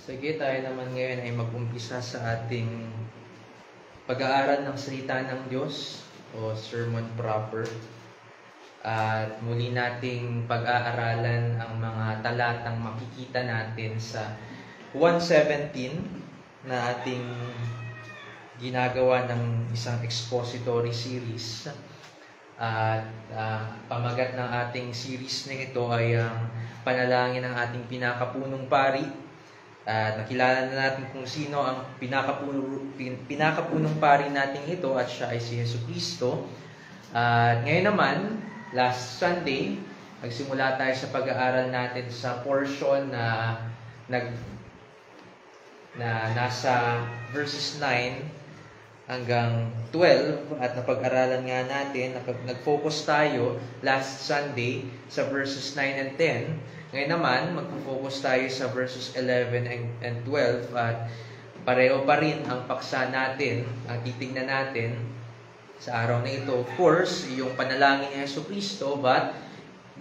Sige, tayo naman ngayon ay mag-umpisa sa ating pag-aaral ng salita ng Diyos o sermon proper. At muli nating pag-aaralan ang mga talatang makikita natin sa 1:17 na ating ginagawa ng isang expository series. At pamagat ng ating series na ito ay ang panalangin ng ating pinakapunong pari. Nakilala na natin kung sino ang pinakapunong pari natin ito at siya ay si Jesucristo. At ngayon naman, last Sunday, nagsimula tayo sa pag-aaral natin sa portion na nasa verses 9 hanggang 12 at napag-aralan nga natin, nag-focus tayo last Sunday sa verses 9 and 10. Ngayon naman, mag-focus tayo sa verses 11 and 12 at pareho pa rin ang paksa natin, ang titignan natin sa araw na ito. Of course, yung panalangin ni Jesucristo, but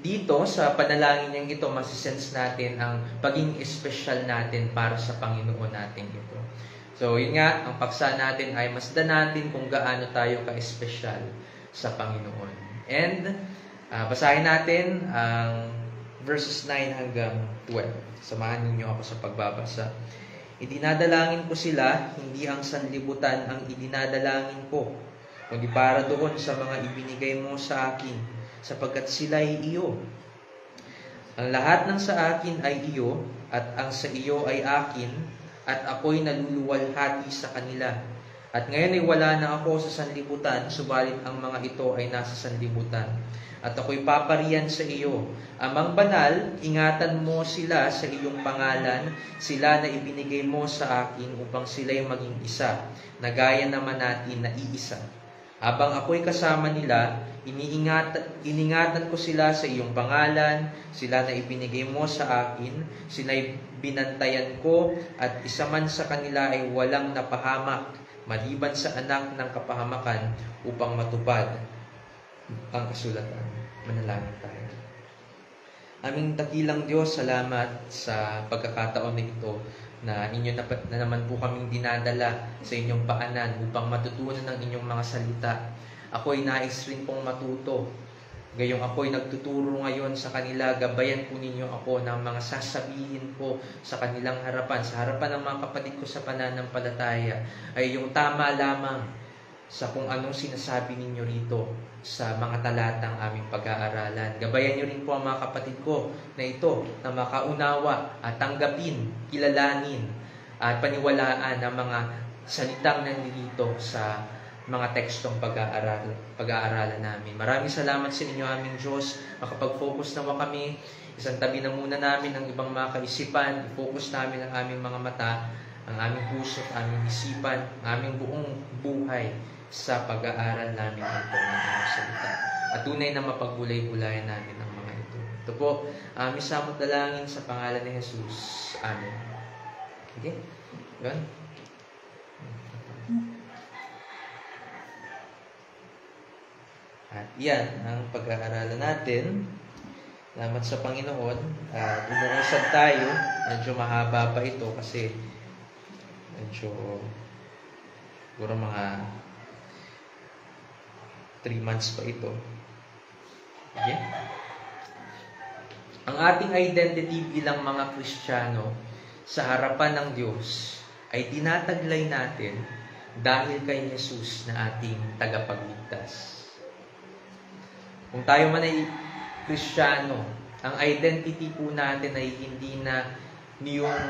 dito sa panalangin niyang ito, masisense natin ang paging espesyal natin para sa Panginoon natin ito. So, yun nga, ang paksa natin ay masdan natin kung gaano tayo ka-espesyal sa Panginoon. And, basahin natin ang verses 9 hanggang 12. Samahan ninyo ako sa pagbabasa. Idinadalangin ko sila, hindi ang sanlibutan ang idinadalangin ko, kundi para doon sa mga ibinigay mo sa akin, sapagkat sila ay iyo. Ang lahat ng sa akin ay iyo, at ang sa iyo ay akin, at ako'y naluluwalhati sa kanila. At ngayon ay wala na ako sa sanlibutan, subalit ang mga ito ay nasa sanlibutan. At ako'y papariyan sa iyo. Amang banal, ingatan mo sila sa iyong pangalan, sila na ibinigay mo sa akin upang sila'y maging isa, na gaya naman natin na iisa. Habang ako'y kasama nila, iningatan ko sila sa iyong pangalan, sila na ibinigay mo sa akin, sila'y binantayan ko, at isa man sa kanila ay walang napahamak, maliban sa anak ng kapahamakan, upang matupad ang kasulatan. Manalangin tayo. Aming dakilang Diyos, salamat sa pagkakataon na ito na inyo na naman po kaming dinadala sa inyong paanan upang matutunan ng inyong mga salita. Ako'y nais rin pong matuto. Gayong ako'y nagtuturo ngayon sa kanila, gabayan po ninyo ako ng mga sasabihin ko sa kanilang harapan, sa harapan ng mga kapatid ko sa pananampalataya, ay yung tama lamang sa kung anong sinasabi ninyo rito sa mga talatang aming pag-aaralan. Gabayan nyo rin po ang mga kapatid ko na ito, na makaunawa at tanggapin, kilalanin at paniwalaan ang mga salitang nandito sa mga tekstong pag-aaralan namin. Maraming salamat sa inyo, aming Diyos. Makapag-focus naman kami. Isang tabi na muna namin ang ibang mga kaisipan. I-focus namin ang aming mga mata, ang aming puso, ang aming isipan, ang aming buong buhay sa pag-aaral namin ito ng mga salita. At tunay na mapagbulay-bulayan namin ang mga ito. Ito po, aming samot dalangin sa pangalan ni Jesus. Amen. Okay? Yun? At yan ang pag-aaralan natin. Salamat sa Panginoon. Umuusad tayo. Medyo mahaba pa ito kasi medyo siguro mga 3 months pa ito. Okay? Ang ating identity bilang mga Kristiyano sa harapan ng Diyos ay tinataglay natin dahil kay Jesus na ating tagapagligtas. Kung tayo man ay Kristiyano, ang identity po natin ay hindi na niyong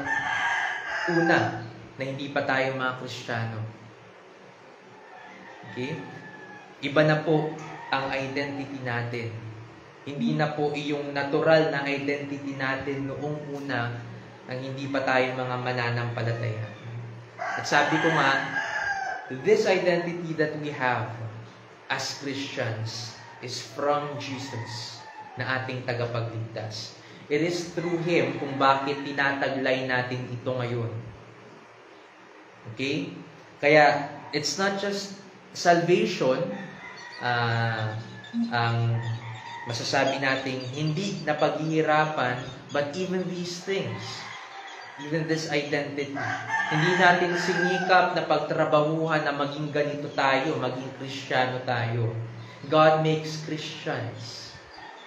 una na hindi pa tayo mga Kristiyano. Okay? Iba na po ang identity natin. Hindi na po iyong natural na identity natin noong una nang hindi pa tayo mga mananampalataya. At sabi ko nga, this identity that we have as Christians is from Jesus na ating tagapagligtas. It is through Him kung bakit tinataglay natin ito ngayon. Okay? Kaya, it's not just salvation, ang masasabi nating hindi na paghihirapan, but even these things, even this identity. Hindi natin sinikap na pagtrabahuhan na maging ganito tayo, maging Kristiyano tayo. God makes Christians.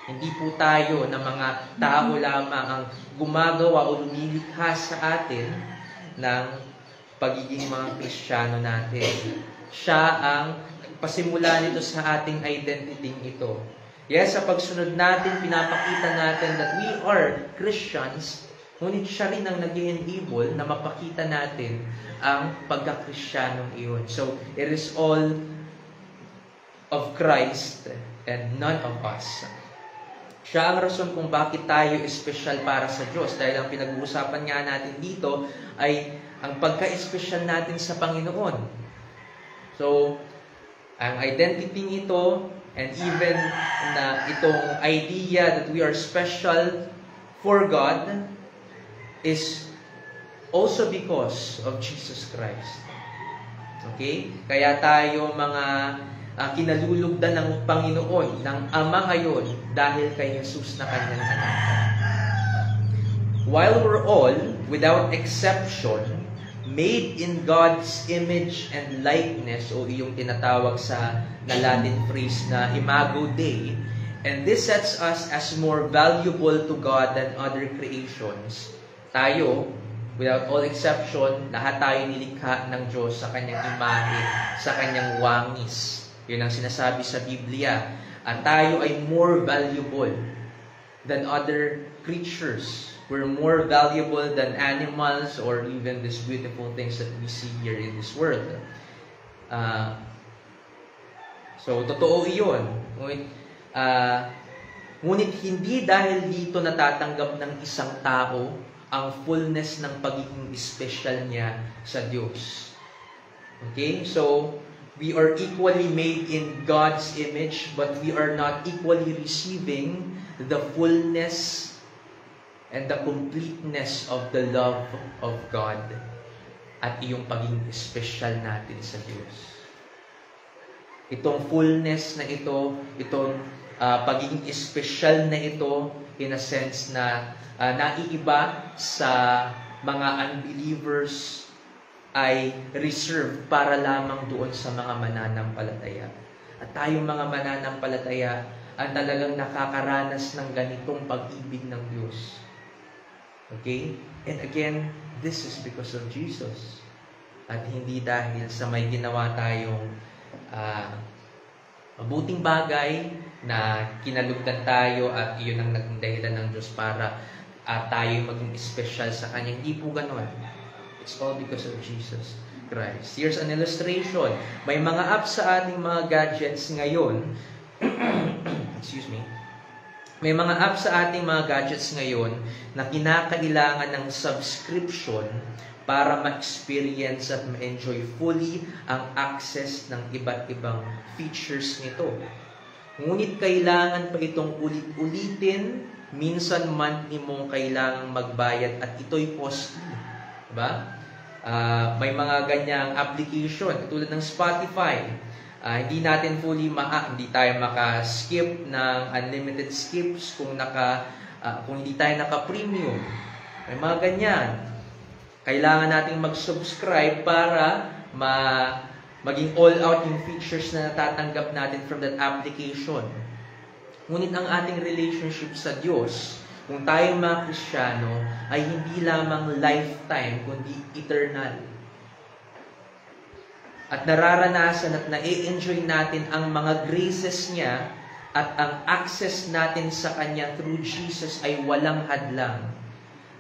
Hindi po tayo na mga tao lamang ang gumagawa o lumilikha sa atin ng pagiging mga Kristiyano natin. Siya ang pasimula nito sa ating identity ito. Yes, sa pagsunod natin, pinapakita natin that we are Christians, ngunit siya rin ang nag-enable na mapakita natin ang pagka-Kristyanong iyon. So, it is all of Christ and none of us. Siya ang rason kung bakit tayo espesyal para sa Diyos. Dahil ang pinag-uusapan nga natin dito ay ang pagka-espesyal natin sa Panginoon. So, ang identity ito, and even na itong idea that we are special for God is also because of Jesus Christ. Okay? Kaya tayo mga kinalulugdan ng Panginoon, ng Ama ngayon, dahil kay Jesus na kanyang anak. While we're all, without exception, made in God's image and likeness, o iyong tinatawag sa Latin phrase na Imago Dei, and this sets us as more valuable to God than other creations. Tayo, without all exception, lahat tayo nilikha ng Diyos sa kanyang imahe, sa kanyang wangis. Yun ang sinasabi sa Biblia. At tayo ay more valuable than other creatures. We're more valuable than animals or even these beautiful things that we see here in this world. So, totoo iyon. Ngunit hindi dahil dito natatanggap ng isang tao ang fullness ng pagiging special niya sa Diyos. Okay? So, we are equally made in God's image, but we are not equally receiving the fullness and the completeness of the love of God at iyong pagiging special natin sa Diyos. Itong fullness na ito, itong pagiging special na ito, in a sense na naiiba sa mga unbelievers, ay reserved para lamang doon sa mga mananampalataya. At tayong mga mananampalataya ang talagang nakakaranas ng ganitong pag-ibig ng Diyos. Okay? And again, this is because of Jesus. At hindi dahil sa may ginawa tayong mabuting bagay na kinalugdan tayo at iyon ang naging dahilan ng Diyos para tayo maging special sa Kanya. Hindi po ganon. It's all because of Jesus Christ. Here's an illustration. May mga apps sa ating mga gadgets ngayon. Excuse me. May mga apps sa ating mga gadgets ngayon na kinakailangan ng subscription para ma-experience at ma-enjoy fully ang access ng iba't ibang features nito. Ngunit kailangan pa itong ulit-ulitin, minsan monthly mong kailangang magbayad at ito'y costly. Diba? May mga ganyang application, tulad ng Spotify. Hindi natin fully hindi tayo maka-skip ng unlimited skips kung hindi tayo naka-premium. May mga ganyan. Kailangan nating mag-subscribe para maging all-out yung features na natatanggap natin from that application. Ngunit ang ating relationship sa Diyos, kung tayong mga Kristiyano, ay hindi lamang lifetime, kundi eternal. At nararanasan at na-enjoy natin ang mga graces niya at ang access natin sa Kanya through Jesus ay walang hadlang.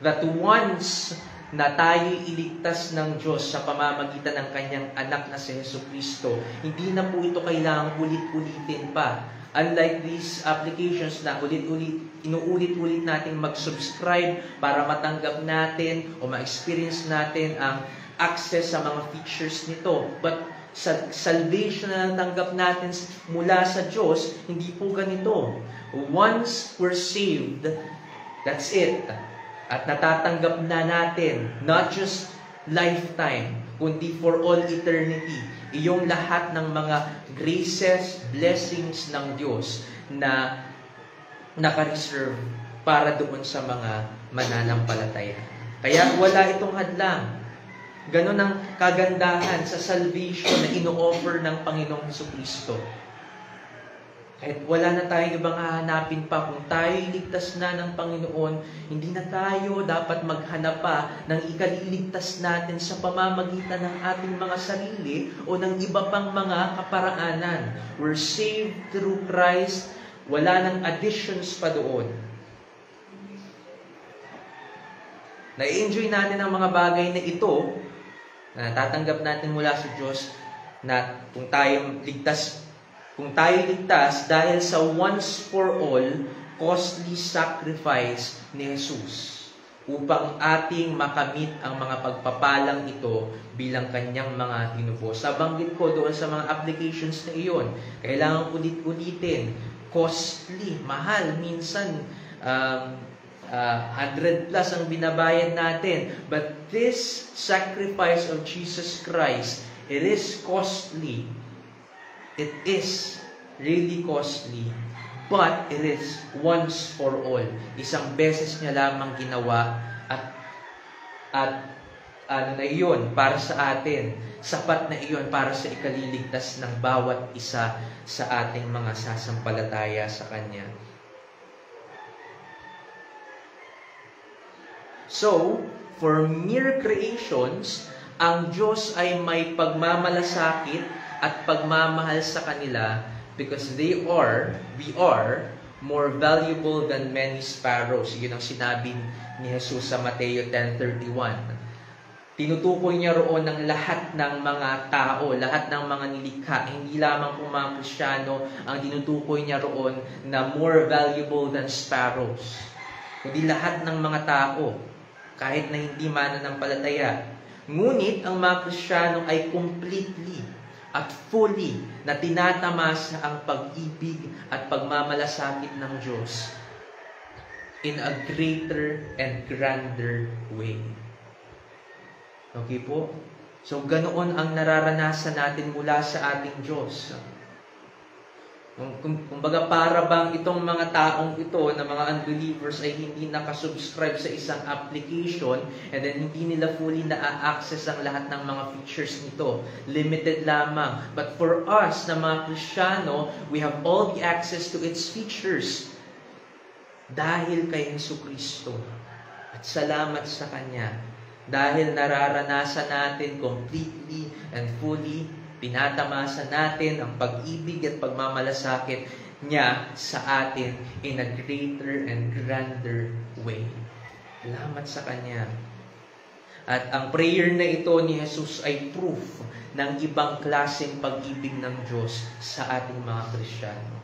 That once na tayo iligtas ng Diyos sa pamamagitan ng Kanyang anak na si Jesucristo, hindi na po ito kailangang ulit-ulitin pa. Unlike these applications na inuulit-ulit natin mag-subscribe para matanggap natin o ma-experience natin ang access sa mga features nito. But sa salvation na natanggap natin mula sa Diyos, hindi po ganito. Once we're saved, that's it. At natatanggap na natin, not just lifetime, kundi for all eternity, iyong lahat ng mga graces, blessings ng Diyos na naka-reserve para doon sa mga mananampalataya. Kaya wala itong hadlang. Ganon ang kagandahan sa salvation na ino-offer ng Panginoong Jesucristo. Kahit wala na tayong ibang hahanapin pa, kung tayo iligtas na ng Panginoon, hindi na tayo dapat maghanap pa ng ikaliligtas natin sa pamamagitan ng ating mga sarili o ng iba pang mga kaparaanan. We're saved through Christ. Wala nang additions pa doon. Na-enjoy natin ang mga bagay na ito, na natatanggap natin mula sa Diyos, na kung tayo ligtas dahil sa once for all costly sacrifice ni Jesus upang ating makamit ang mga pagpapalang ito bilang kanyang mga tinubos. Nabanggit ko doon sa mga applications na iyon, kailangan ulit-ulitin, costly, mahal, minsan 100 plus ang binabayad natin. But this sacrifice of Jesus Christ, it is costly. It is really costly. But it is once for all. Isang beses niya lamang ginawa at ano na iyon para sa atin. Sapat na iyon para sa ikaliligtas ng bawat isa sa ating mga sasampalataya sa Kanya. So, for mere creations, ang Diyos ay may pagmamalasakit at pagmamahal sa kanila because we are more valuable than many sparrows. Yun ang sinabi ni Jesus sa Mateo 10:31. Tinutukoy niya roon ng lahat ng mga tao, lahat ng mga nilikha. Hindi lamang po mga Kristiyano ang tinutukoy niya roon na more valuable than sparrows. Kundi lahat ng mga tao, kahit na hindi mananampalataya. Ngunit ang mga Kristiyano ay completely at fully na tinatamasa ang pag-ibig at pagmamalasakit ng Diyos in a greater and grander way. Okay po? So, ganoon ang nararanasan natin mula sa ating Diyos. Kumbaga para bang itong mga taong ito na mga unbelievers ay hindi nakasubscribe sa isang application and then hindi nila fully na-access ang lahat ng mga features nito. Limited lamang. But for us na mga Kristiyano, we have all the access to its features dahil kay Jesucristo. At salamat sa Kanya. Dahil nararanasan natin completely and fully, tinatamasa natin ang pag-ibig at pagmamalasakit niya sa atin in a greater and grander way. Salamat sa Kanya. At ang prayer na ito ni Jesus ay proof ng ibang klaseng pag-ibig ng Diyos sa ating mga Kristiyano.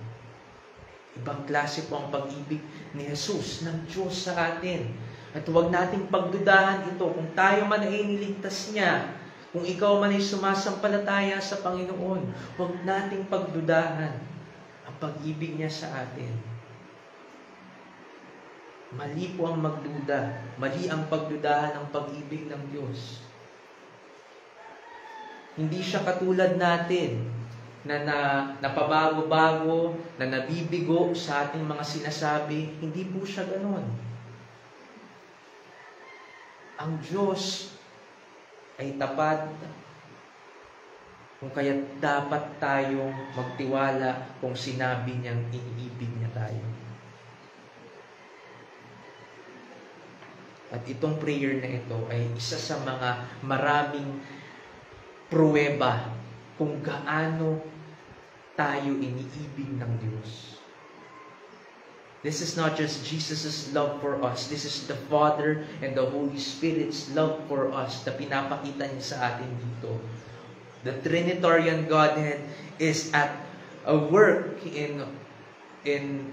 Ibang klase po ang pag-ibig ni Jesus ng Diyos sa atin. At huwag nating pagdudahan ito kung tayo man ay niligtas niya. Kung ikaw man ay sumasampalataya sa Panginoon, huwag nating pagdudahan ang pag-ibig niya sa atin. Mali po ang magduda. Mali ang pagdudahan ng pag-ibig ng Diyos. Hindi siya katulad natin na napabago-bago, na nabibigo sa ating mga sinasabi. Hindi po siya ganon. Ang Diyos ay tapat, kung kaya dapat tayong magtiwala kung sinabi niyang iniibig niya tayo. At itong prayer na ito ay isa sa mga maraming pruweba kung gaano tayo iniibig ng Diyos. This is not just Jesus' love for us. This is the Father and the Holy Spirit's love for us na pinapakita niya sa atin dito. The Trinitarian Godhead is at a work in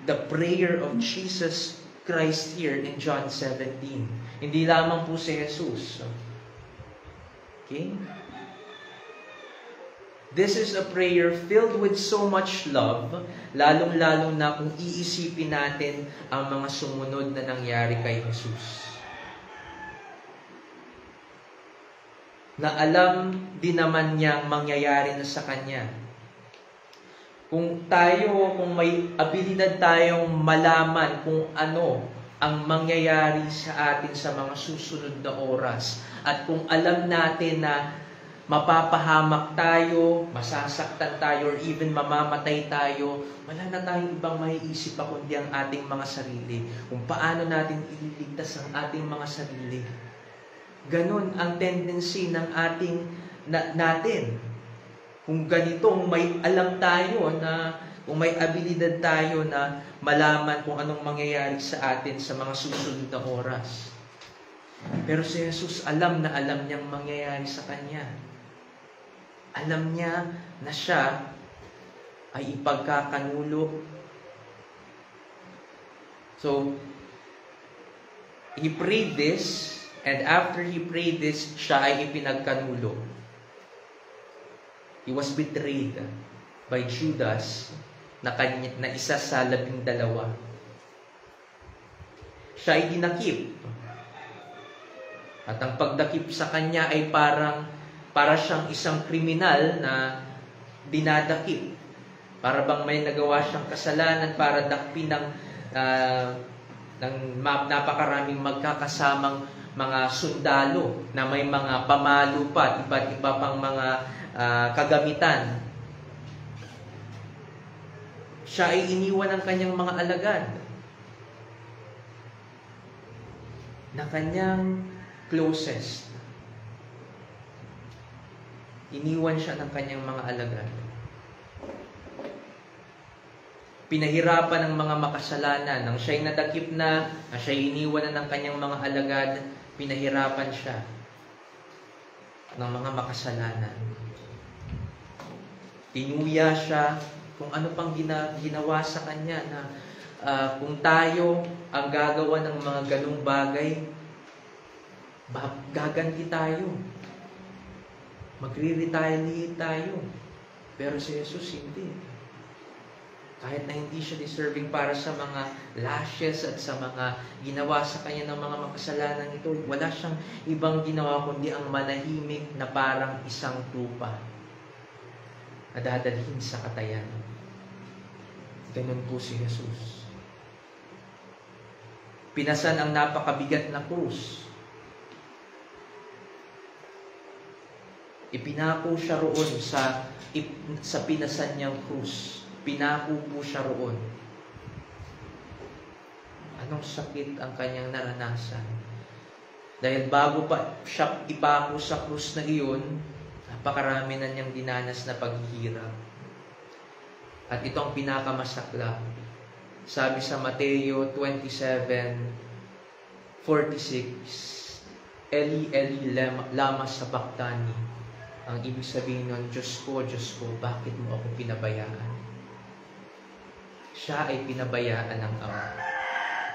the prayer of Jesus Christ here in John 17. Hindi lamang po si Jesus. Okay? This is a prayer filled with so much love, lalong-lalo na kung iisipin natin ang mga sumunod na nangyari kay Jesus. Na alam din naman niyang mangyayari na sa Kanya. Kung may abilidad tayong malaman kung ano ang mangyayari sa atin sa mga susunod na oras. At kung alam natin na mapapahamak tayo, masasaktan tayo, or even mamamatay tayo, wala na tayong ibang maiisip pa kundi ang ating mga sarili. Kung paano natin ililigtas ang ating mga sarili. Ganon ang tendency ng natin. Kung ganitong may alam tayo na, kung may abilidad tayo na malaman kung anong mangyayari sa atin sa mga susunod na oras. Pero si Jesus alam na alam niyang mangyayari sa Kanya. Alam niya na siya ay ipagkakanulo. So, He prayed this, and after He prayed this, siya ay ipinagkanulo. He was betrayed by Judas na isa sa 12. Siya ay dinakip. At ang pagdakip sa kanya ay para siyang isang kriminal na dinadakip. Para bang may nagawa siyang kasalanan para dakpin ng napakaraming magkakasamang mga sundalo na may mga pamalo pa at iba't iba pang mga kagamitan. Siya ay iniwan ng kanyang mga alagad na kanyang closest. Iniwan siya ng kanyang mga alagad. Pinahirapan ng mga makasalanan. Nang siya'y nadakip na siya'y iniwan na ng kanyang mga alagad, pinahirapan siya ng mga makasalanan. Tinuya siya kung ano pang ginawa sa kanya na kung tayo ang gagawa ng mga ganung bagay, gaganti tayo. Magre-retaliate tayo. Pero si Jesus hindi. Kahit na hindi siya deserving para sa mga lashes at sa mga ginawa sa kanya ng mga makasalanan ito, wala siyang ibang ginawa kundi ang manahimik na parang isang tupa na dadalhin sa katayan. Ganun po si Jesus. Pinasan ang napakabigat na krus. Ipinako siya roon sa pinasan niyang krus. Pinako po siya roon. Anong sakit ang kanyang naranasan? Dahil bago pa siya ipako sa krus na iyon, napakarami na niyang dinanas na paghihirap. At ito ang pinakamasaklap. Sabi sa Mateo 27:46, Eli, Eli, lama sabachthani. Ang ibig sabihin nun, Diyos ko, bakit mo ako pinabayaan? Siya ay pinabayaan ng Ama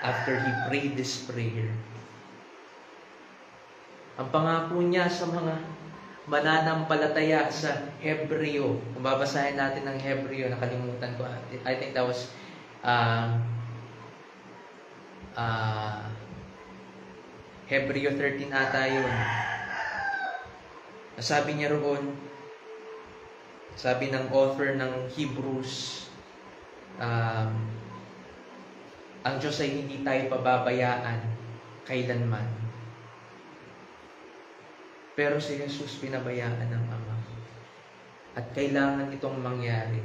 after He prayed this prayer. Ang pangako niya sa mga mananampalataya sa Hebreo. Kung babasahin natin ng Hebreo, nakalimutan ko. I think that was Hebreo 13 ata yun. Sabi niya roon, sabi ng author ng Hebrews, ang Diyos ay hindi tayo pababayaan kailanman. Pero si Jesus pinabayaan ng Ama. At kailangan itong mangyari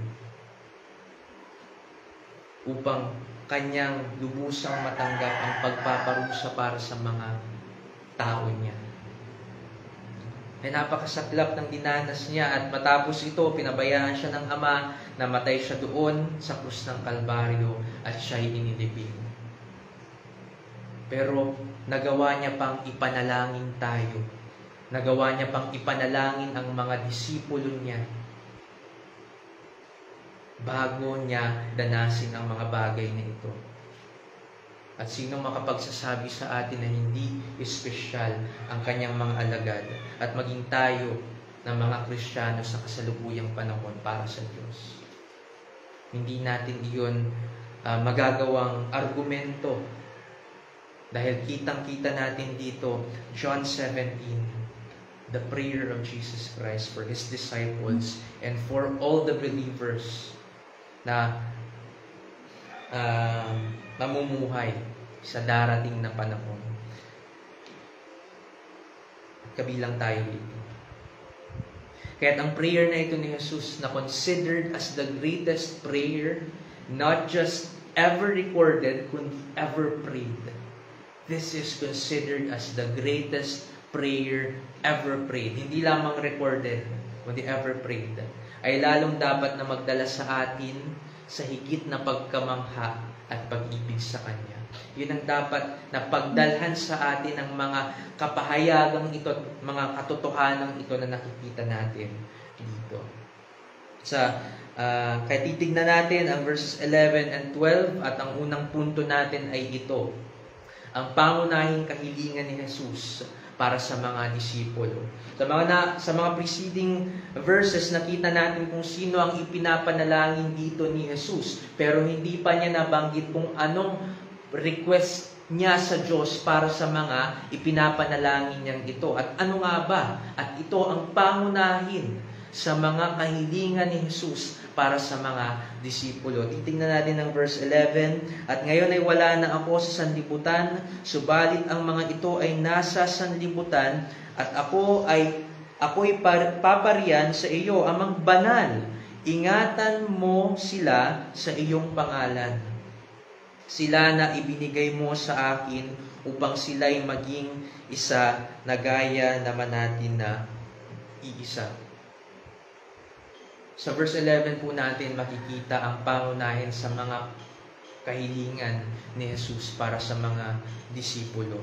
upang kanyang lubusang matanggap ang pagpaparusa para sa mga tao niya. Ay napakasaklap ng dinanas niya at matapos ito, pinabayaan siya ng Ama, namatay siya doon sa krus ng Kalbaryo at siya'y inilibing. Pero nagawa niya pang ipanalangin tayo. Nagawa niya pang ipanalangin ang mga disipulo niya bago niya danasin ang mga bagay na ito. At sino makapagsasabi sa atin na hindi espesyal ang kanyang mga alagad at maging tayo ng mga Kristiyano sa kasalukuyang panahon para sa Diyos. Hindi natin iyon magagawang argumento dahil kitang-kita natin dito, John 17, the prayer of Jesus Christ for His disciples and for all the believers na namumuhay sa darating na panahon. Kabilang tayo dito. Kaya ang prayer na ito ni Jesus na considered as the greatest prayer, not just ever recorded, kundi ever prayed. This is considered as the greatest prayer ever prayed. Hindi lamang recorded, kundi ever prayed. Ay lalong dapat na magdala sa atin sa higit na pagkamangha at pag-ibig sa Kanya. Yun ang dapat na pagdalhan sa atin ng mga kapahayagang ito, mga katotohanan ito na nakikita natin dito. Kaya titignan natin ang verses 11 and 12 at ang unang punto natin ay ito. Ang pangunahing kahilingan ni Jesus para sa mga disipulo. Sa mga preceding verses, nakita natin kung sino ang ipinapanalangin dito ni Jesus. Pero hindi pa niya nabanggit kung anong request niya sa Diyos para sa mga ipinapanalangin niyang ito. At ano nga ba? At ito ang pangunahin sa mga kahilingan ni Jesus para sa mga disipulo. Titingnan natin ang verse 11. At ngayon ay wala na ako sa sanlibutan, subalit ang mga ito ay nasa sanlibutan, at ako'y paparian sa iyo, amang banal. Ingatan mo sila sa iyong pangalan. Sila na ibinigay mo sa akin upang sila'y maging isa na gaya naman natin na iisa. Sa verse 11 po natin makikita ang pangunahin sa mga kahilingan ni Jesus para sa mga disipulo.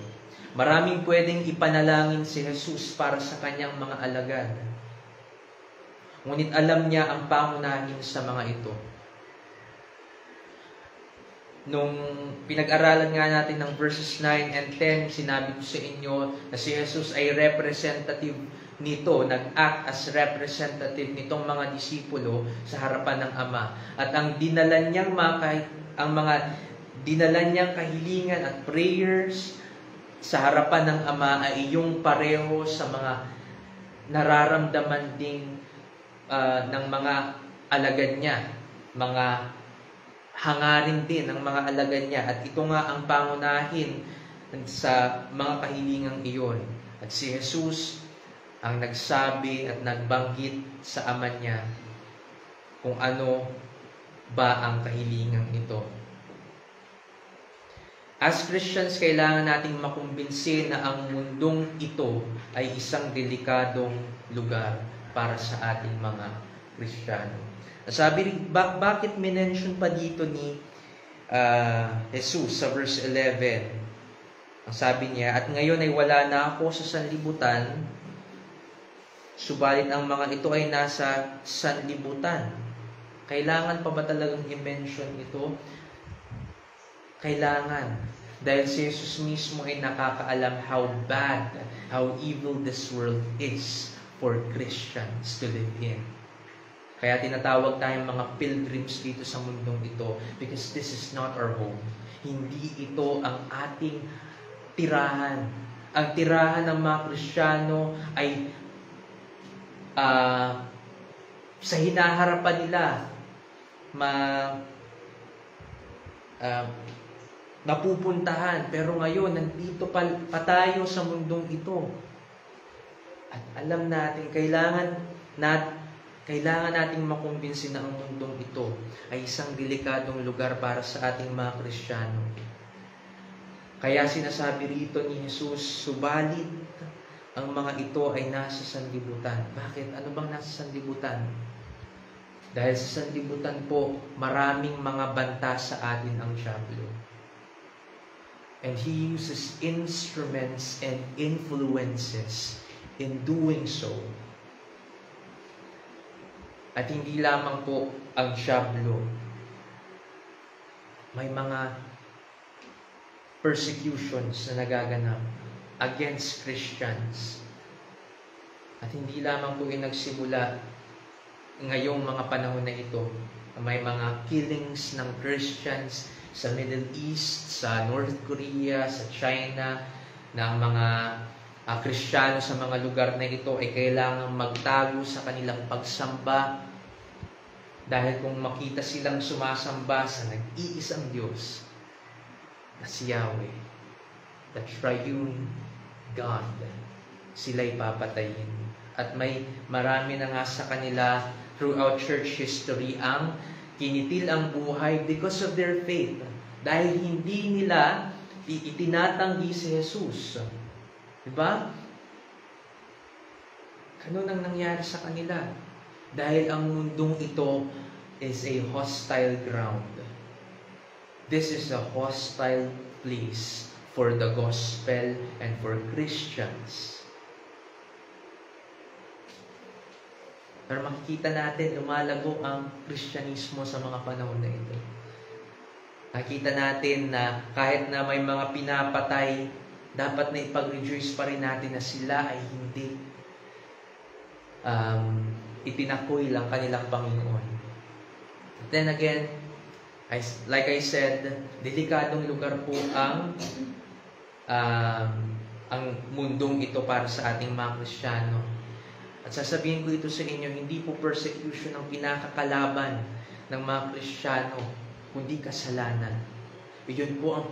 Maraming pwedeng ipanalangin si Jesus para sa kanyang mga alagad. Ngunit alam niya ang pangunahin sa mga ito. Nung pinag-aralan nga natin ng verses 9 and 10, sinabi ko sa inyo na si Jesus ay representative nito, nag-act as representative nitong mga disipulo sa harapan ng Ama. At ang dinala niyang kahilingan at prayers sa harapan ng Ama ay iyong pareho sa mga nararamdaman ding ng mga alagad niya, mga hangarin din ng mga alagad niya. At ito nga ang pangunahin sa mga kahilingang iyon. At si Jesus ang nagsabi at nagbanggit sa Ama niya kung ano ba ang kahilingang ito. As Christians, kailangan nating makumbinsi na ang mundong ito ay isang delikadong lugar para sa ating mga Kristiyano. Sabi rin, bakit minention pa dito ni Jesus sa verse 11? Ang sabi niya, at ngayon ay wala na ako sa sanlibutan, subalit ang mga ito ay nasa sanlibutan. Kailangan pa ba talagang i-mention ito? Kailangan. Dahil si Jesus mismo ay nakakaalam how bad, how evil this world is for Christians to live in. Kaya tinatawag tayong mga pilgrims dito sa mundong ito because this is not our home. Hindi ito ang ating tirahan. Ang tirahan ng mga Kristiyano ay sa hinaharapan nila mapupuntahan. Pero ngayon, nandito pa tayo sa mundong ito. At alam natin, kailangan nating makumbinsi na ang mundong ito ay isang delikadong lugar para sa ating mga Kristiyano. Kaya sinasabi rito ni Jesus, subalit ang mga ito ay nasa sanlibutan. Bakit? Ano bang nasa sanlibutan? Dahil sa sanlibutan po, maraming mga banta sa atin ang dyablo. And he uses instruments and influences in doing so. At hindi lamang po ang dyablo. May mga persecutions na nagaganap against Christians. At hindi lamang po yung nagsimula ngayong mga panahon na ito. May mga killings ng Christians sa Middle East, sa North Korea, sa China, na mga Kristiyano sa mga lugar na ito ay kailangang magtago sa kanilang pagsamba dahil kung makita silang sumasamba sa nag-iisang Diyos, na si Yahweh, the triune God, sila'y papatayin. At may marami na nga sa kanila throughout church history ang kinitil ang buhay because of their faith. Dahil hindi nila itinatanggi si Jesus. Diba? Ganun ang nangyari sa kanila. Dahil ang mundong ito is a hostile ground. This is a hostile place for the gospel and for Christians. Pero makikita natin, lumalago ang Kristyanismo sa mga panahon na ito. Nakita natin na kahit na may mga pinapatay, dapat na ipag-rejoice pa rin natin na sila ay hindi itinakoy lang kanilang Panginoon. Then again, like I said, delikadong lugar po ang mundong ito para sa ating mga Kristiyano. At sasabihin ko ito sa inyo, hindi po persecution ang pinakakalaban ng mga Kristiyano, kundi kasalanan. Iyon po ang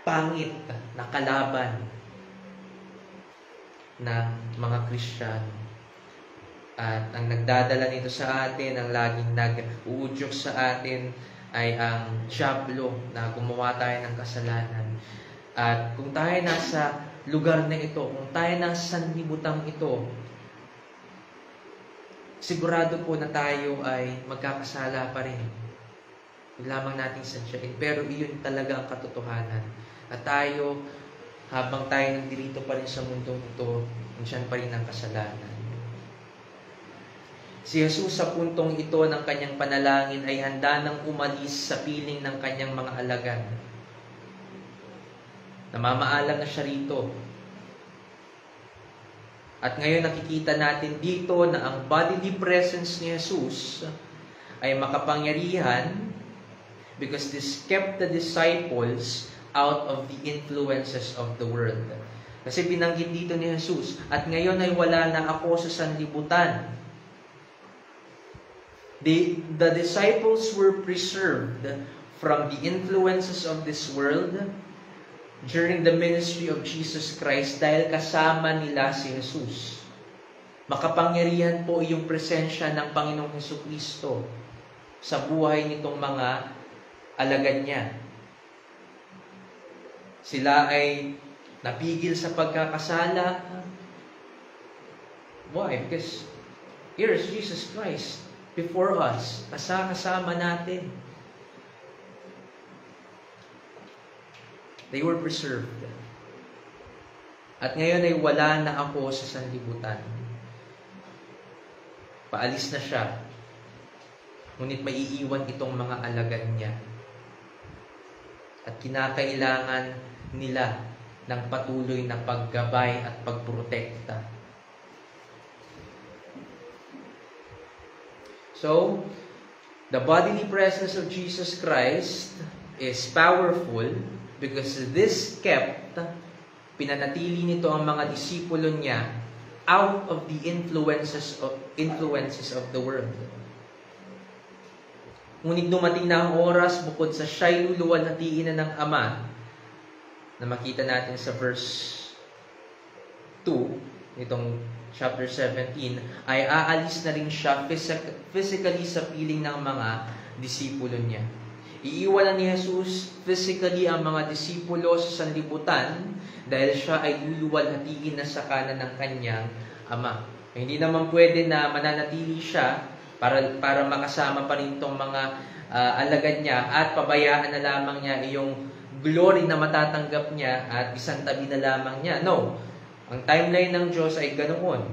pangit na kalaban ng mga Kristiyano. At ang nagdadala nito sa atin, ang laging nag-uudyok sa atin, ay ang Diablo na gumawa tayo ng kasalanan. At kung tayo nasa lugar na ito, kung tayo nasa sanlibutang ito, sigurado po na tayo ay magkakasala pa rin. Huwag lamang nating sadyain. Pero iyon talaga ang katotohanan. At tayo, habang tayo nandito pa rin sa mundong ito, nandiyan pa rin ang kasalanan. Si Jesus sa puntong ito ng kanyang panalangin ay handa nang umalis sa piling ng kanyang mga alagad. Namamaalam na siya rito. At ngayon nakikita natin dito na ang bodily presence ni Jesus ay makapangyarihan because this kept the disciples out of the influences of the world. Kasi binanggit dito ni Jesus, at ngayon ay wala na ako sa sanlibutan. The disciples were preserved from the influences of this world during the ministry of Jesus Christ dahil kasama nila si Jesus. Makapangyarihan po yung presensya ng Panginoong Jesucristo sa buhay nitong mga alagad niya. Sila ay napigil sa pagkakasala. Why? Because here is Jesus Christ before us. Kasama natin. They were preserved. At ngayon ay wala na ako sa sanlibutan. Paalis na siya. Ngunit maiiwan itong mga alagad niya. At kinakailangan nila ng patuloy na paggabay at pagprotekta. So, the bodily presence of Jesus Christ is powerful because this kept, pinanatili nito ang mga disipulo niya out of the influences of the world. Ngunit dumating na ang oras bukod sa siya'y luluwalhatiin na ng Ama, na makita natin sa verse 2, nitong chapter 17, ay aalis na rin siya physically sa piling ng mga disipulo niya. Iiwanan ni Jesus physically ang mga disipulo sa sanlibutan dahil siya ay luluwalhatiin na sa kanan ng kanyang Ama. Hindi naman pwede na mananatili siya para makasama pa rin itong mga alagad niya at pabayaan na lamang niya iyong glory na matatanggap niya at isang tabi na lamang niya. No. Ang timeline ng Diyos ay ganoon.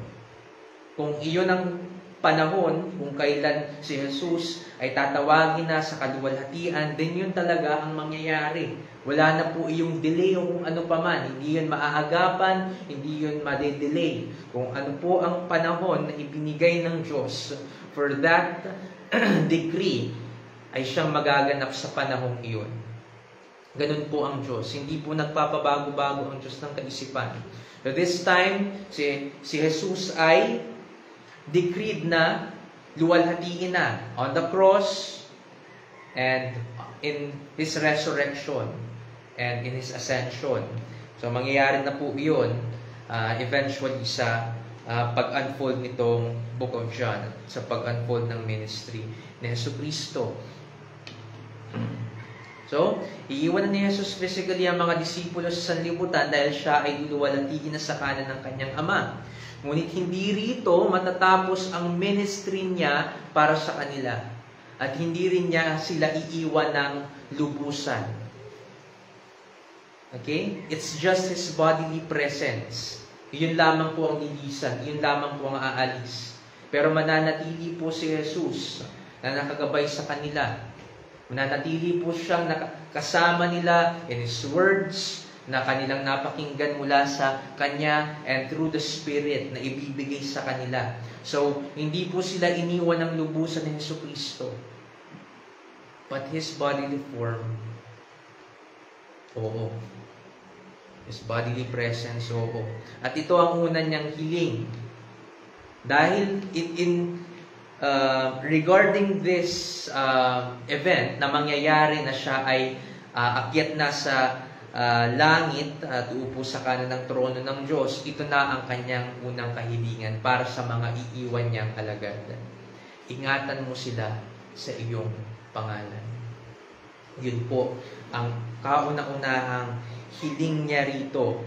Kung iyon ang panahon, kung kailan si Jesus ay tatawagin na sa kaluwalhatian, then yun talaga ang mangyayari. Wala na po iyong delay o kung ano pa man. Hindi yun maaagapan, hindi yun madedelay. Kung ano po ang panahon na ibinigay ng Diyos for that decree, ay siyang magaganap sa panahong iyon. Ganun po ang Diyos. Hindi po nagpapabago-bago ang Diyos ng kaisipan. So this time, si Jesus ay decreed na luwalhatiin na. On the cross, and in His resurrection and in His ascension. So mangyayari na po yun eventually sa pag-unfold nitong Book of John, sa pag-unfold ng ministry ni Jesucristo. So, iiwan ni Jesus physically ang mga disipulo sa sanlibutan dahil siya ay luluwalhatiin na sa kanan ng kanyang Ama. Ngunit hindi rito matatapos ang ministry niya para sa kanila. At hindi rin niya sila iiwan ng lubusan. Okay? It's just His bodily presence. Yun lamang po ang lilisan. Yun lamang po ang aalis. Pero mananatili po si Jesus na nakagabay sa kanila. Mananatili po siyang kasama nila in His words na kanilang napakinggan mula sa Kanya and through the Spirit na ibibigay sa kanila. So, hindi po sila iniwan ng lubusan ni Jesucristo. But His bodily form, oo. His bodily presence, oo. At ito ang una niyang hiling. Dahil regarding this event na mangyayari na siya ay akyat na sa langit at uupo sa kanan ng trono ng Diyos, ito na ang kanyang unang kahilingan para sa mga iiwan niyang alagad. Ingatan mo sila sa iyong pangalan. Yun po ang kauna-unahang hiling niya rito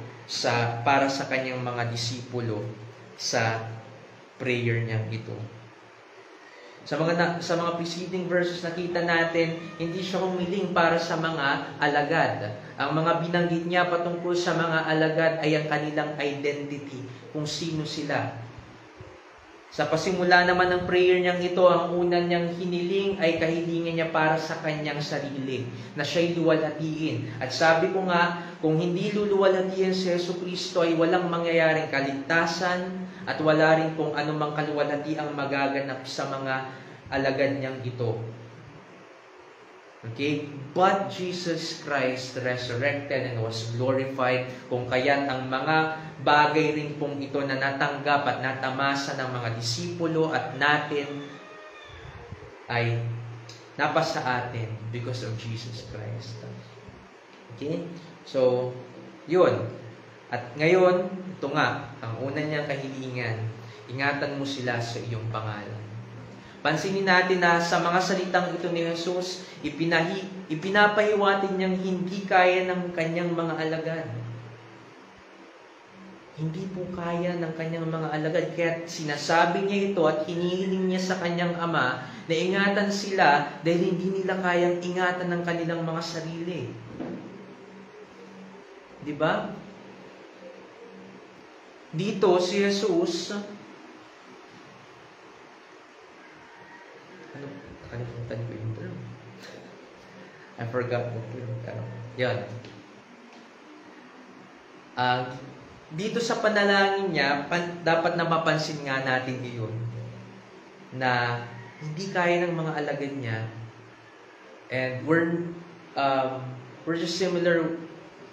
para sa kanyang mga disipulo sa prayer niyang ito. Sa mga preceding verses nakita natin, hindi siya humiling para sa mga alagad. Ang mga binanggit niya patungkol sa mga alagad ay ang kanilang identity, kung sino sila. Sa pasimula naman ng prayer niyang ito, ang unang niyang hiniling ay kahilingan niya para sa kanyang sarili, na siya'y luwalhatiin. At sabi ko nga, kung hindi luluwalhatiin si Jesucristo ay walang mangyayaring kaligtasan at wala rin kung anumang kaluwalhati ang magaganap sa mga alagad niyang ito. Okay? But Jesus Christ resurrected and was glorified, kung kaya't ang mga bagay rin pong ito na natanggap at natamasa ng mga disipulo at natin ay napasa atin because of Jesus Christ. Okay? So, yun. At ngayon, ito nga, ang una niyang kahilingan, ingatan mo sila sa iyong pangalan. Pansinin natin na sa mga salitang ito ni Jesus, ipinapahiwatig niyang hindi kaya ng kanyang mga alagad. Hindi po kaya ng kanyang mga alagad. Kaya sinasabi niya ito at hinihiling niya sa kanyang Ama na ingatan sila dahil hindi nila kayang ingatan ng kanilang mga sarili. Diba? Dito si Jesus, nakalimutan ko yung term. I forgot the term. Yan. Dito sa panalangin niya, dapat na mapansin nga natin iyon na hindi kaya ng mga alagad niya, and we're just similar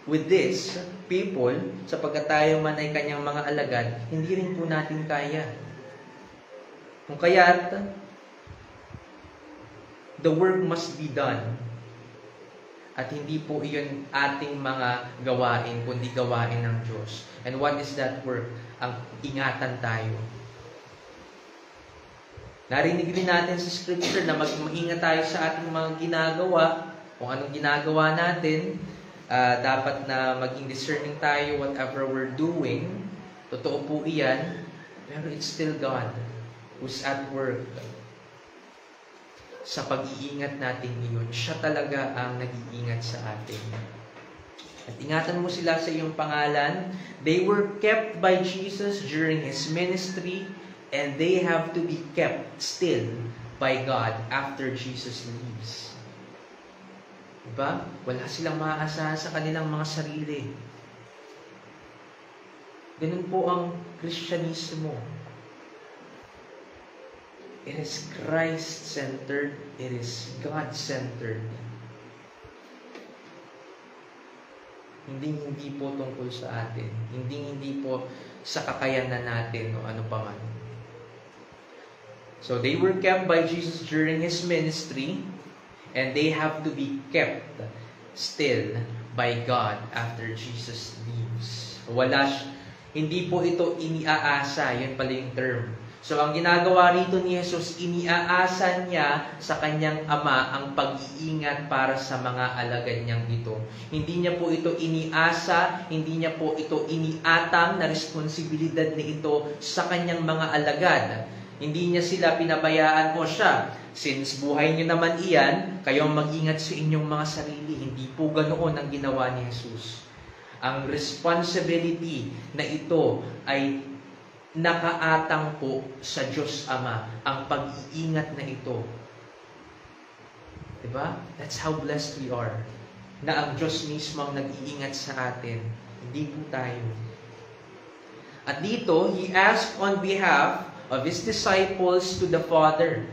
with this people, sapagkat tayo man ay kanyang mga alagad, hindi rin po natin kaya. Kung kaya't the work must be done. At hindi po iyon ating mga gawain, kundi gawain ng Diyos. And what is that work? Ang ingatan tayo. Narinig rin natin sa Scripture na mag-ingat tayo sa ating mga ginagawa, kung anong ginagawa natin. Dapat na maging discerning tayo whatever we're doing. Totoo po iyan. Pero it's still God who's at work. Sa pag-iingat natin iyon, siya talaga ang nag-iingat sa atin. At ingatan mo sila sa iyong pangalan. They were kept by Jesus during His ministry, and they have to be kept still by God after Jesus leaves. Diba? Wala silang maaasahan sa kanilang mga sarili. Ganun po ang Kristyanismo. It is Christ-centered. It is God-centered. Hindi po tungkol sa atin. Hindi po sa kakayanan natin o ano pa man. So they were kept by Jesus during His ministry, And they have to be kept still by God after Jesus leaves. Hindi po ito iniaasa, yun pala yung term. So, ang ginagawa rito ni Jesus, iniaasa niya sa kanyang Ama ang pag-iingat para sa mga alagad niyang ito. Hindi niya po ito iniasa, hindi niya po ito iniatang na responsibilidad ni ito sa kanyang mga alagad. Hindi niya sila pinabayaan o siya. Since buhay niyo naman iyan, kayong mag-ingat sa inyong mga sarili. Hindi po ganoon ang ginawa ni Jesus. Ang responsibility na ito ay nakaatang po sa Diyos Ama ang pag-iingat na ito. Diba? That's how blessed we are. Na ang Diyos mismo ang nag-iingat sa atin. Hindi po tayo. At dito, He asked on behalf of His disciples to the Father.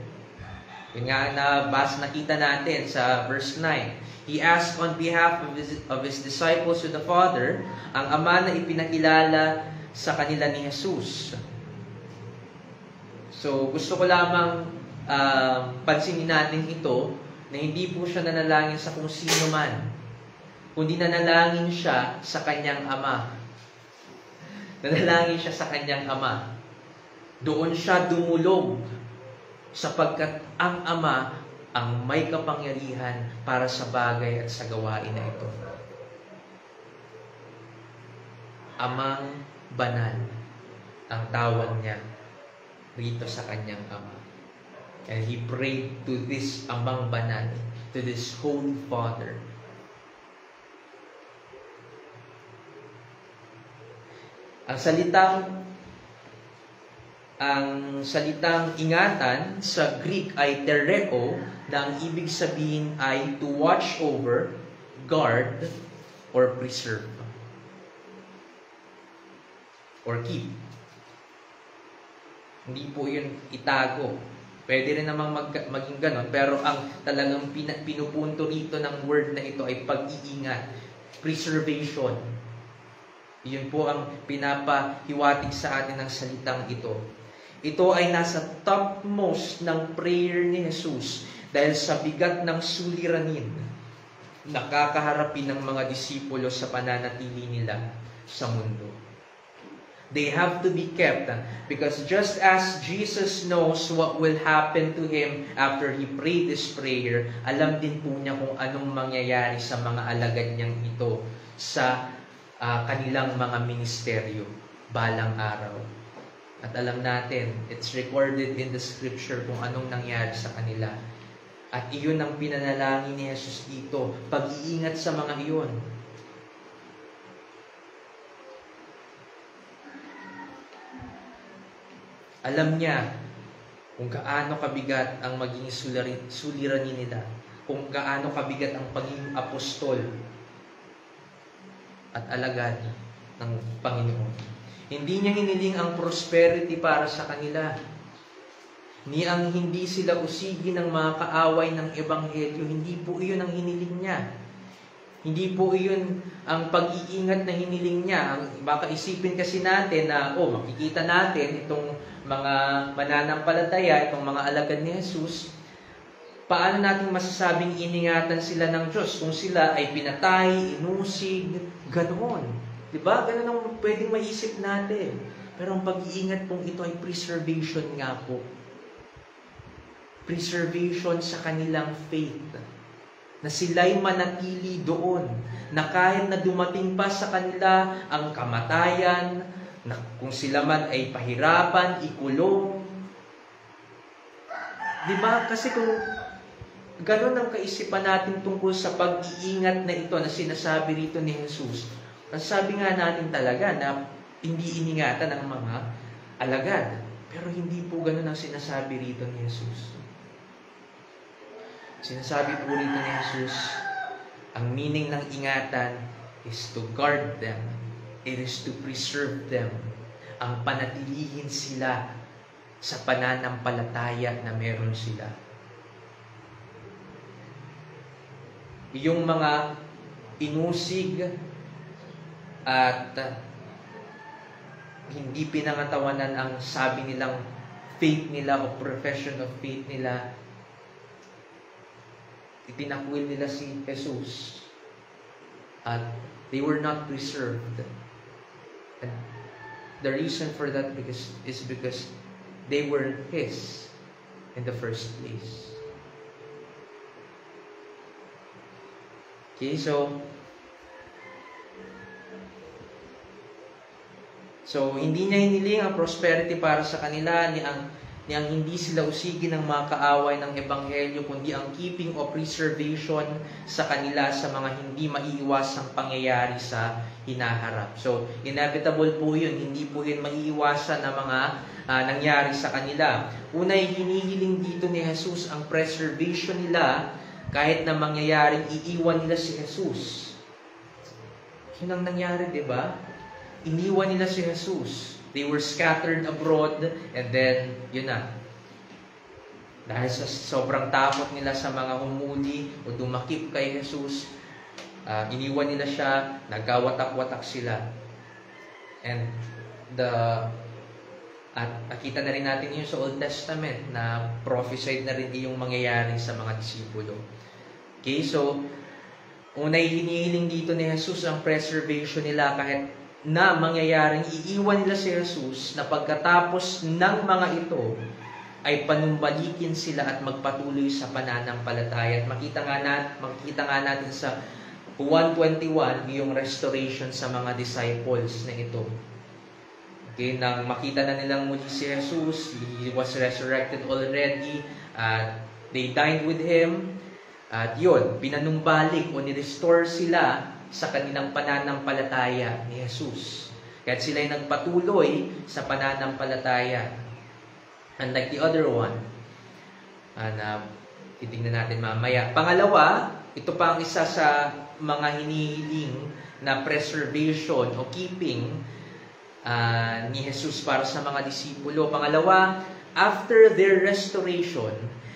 Yung nga nakita natin sa verse 9. He asked on behalf of His disciples to the Father, ang Ama na ipinakilala sa kanila ni Jesus. So, gusto ko lamang pansinin natin ito na hindi po siya nanalangin sa kung sino man, kundi nanalangin siya sa kanyang Ama. Nanalangin siya sa kanyang Ama. Doon siya dumulog sapagkat ang Ama ang may kapangyarihan para sa bagay at sa gawain na ito. Amang banal ang tawag niya rito sa kanyang Ama. And He prayed to this Amang banal, to this Holy Father. Ang salitang ingatan sa Greek ay tereo, na ang ibig sabihin ay to watch over, guard, or preserve. Or keep. Hindi po yun itago. Pwede rin namang maging ganon, pero ang talagang pinupunto rito ng word na ito ay pag-iingat, preservation. Yun po ang pinapahiwatig sa atin ng salitang ito. Ito ay nasa topmost ng prayer ni Jesus dahil sa bigat ng suliranin nakakaharapin ng mga disipulo sa pananatili nila sa mundo. They have to be kept because just as Jesus knows what will happen to Him after He prayed this prayer, alam din po niya kung anong mangyayari sa mga alagad niyang ito sa kanilang mga ministeryo balang araw. At alam natin, it's recorded in the scripture kung anong nangyari sa kanila. At iyon ang pinanalangin ni Jesus dito, pag-iingat sa mga iyon. Alam niya kung gaano kabigat ang maging suliranin nila, kung gaano kabigat ang pagiging apostol at alagad ng Panginoon. Hindi niya hiniling ang prosperity para sa kanila. Ni ang hindi sila usigi ng mga kaaway ng Ebanghelyo, hindi po iyon ang hiniling niya. Hindi po iyon ang pag-iingat na hiniling niya. Baka isipin kasi natin na, makikita natin itong mga mananampalataya, itong mga alagad ni Jesus, paano natin masasabing iningatan sila ng Diyos kung sila ay pinatay, inusig, ganoon. Diba? Ganun ang pwedeng maisip natin. Pero ang pag-iingat pong ito ay preservation nga po. Preservation sa kanilang faith. Na sila'y manatili doon, na kahit na dumating pa sa kanila ang kamatayan, na kung sila man ay pahirapan, ikulong. Diba? Kasi kung gano'n ang kaisipan natin tungkol sa pag-iingat na ito na sinasabi rito ni Jesus, sabi nga natin talaga na hindi iningatan ng mga alagad. Pero hindi po gano'n ang sinasabi rito ni Jesus. Sinasabi po rito ni Jesus, ang meaning ng ingatan is to guard them. It is to preserve them. Ang panatilihin sila sa pananampalataya na meron sila. Yung mga inusig at hindi pinangatawanan ang sabi nilang faith nila o profession of faith nila, itinakwil nila si Jesus at they were not preserved. And the reason for that is because they were His in the first place. Okay, so hindi niya hiniling ang prosperity para sa kanila, ni ang hindi sila usigin ng mga kaaway ng Ebanghelyo, kundi ang keeping o preservation sa kanila sa mga hindi maiiwasang pangyayari sa hinaharap. So, inevitable po yun. Hindi po yun maiiwasan na mga nangyari sa kanila. Una'y hinihiling dito ni Jesus ang preservation nila kahit na mangyayaring iiwan nila si Jesus. Yun ang nangyari, di ba? Iniwan nila si Jesus. They were scattered abroad, and then, yun na. Dahil sa sobrang takot nila sa mga humuli o dumakip kay Jesus, iniwan nila siya, nagkawatak-watak sila. And at nakita na rin natin yun sa Old Testament na prophesied na rin yung mangyayari sa mga disipulo. Okay, so unay hinihiling dito ni Jesus ang preservation nila kahit na mangyayaring iiwan nila si Jesus na pagkatapos ng mga ito ay panumbalikin sila at magpatuloy sa pananampalataya. At makita nga natin sa 1:21 yung restoration sa mga disciples na ito. Okay, nang makita na nilang muli si Jesus, He was resurrected already, they dined with Him, at yun, pinanumbalik o nirestore sila sa kanilang pananampalataya ni Jesus. Kaya sila'y nagpatuloy sa pananampalataya. Unlike the other one, na titignan natin mamaya. Pangalawa, ito pa ang isa sa mga hinihiling na preservation o keeping ni Jesus para sa mga disipulo. Pangalawa, after their restoration,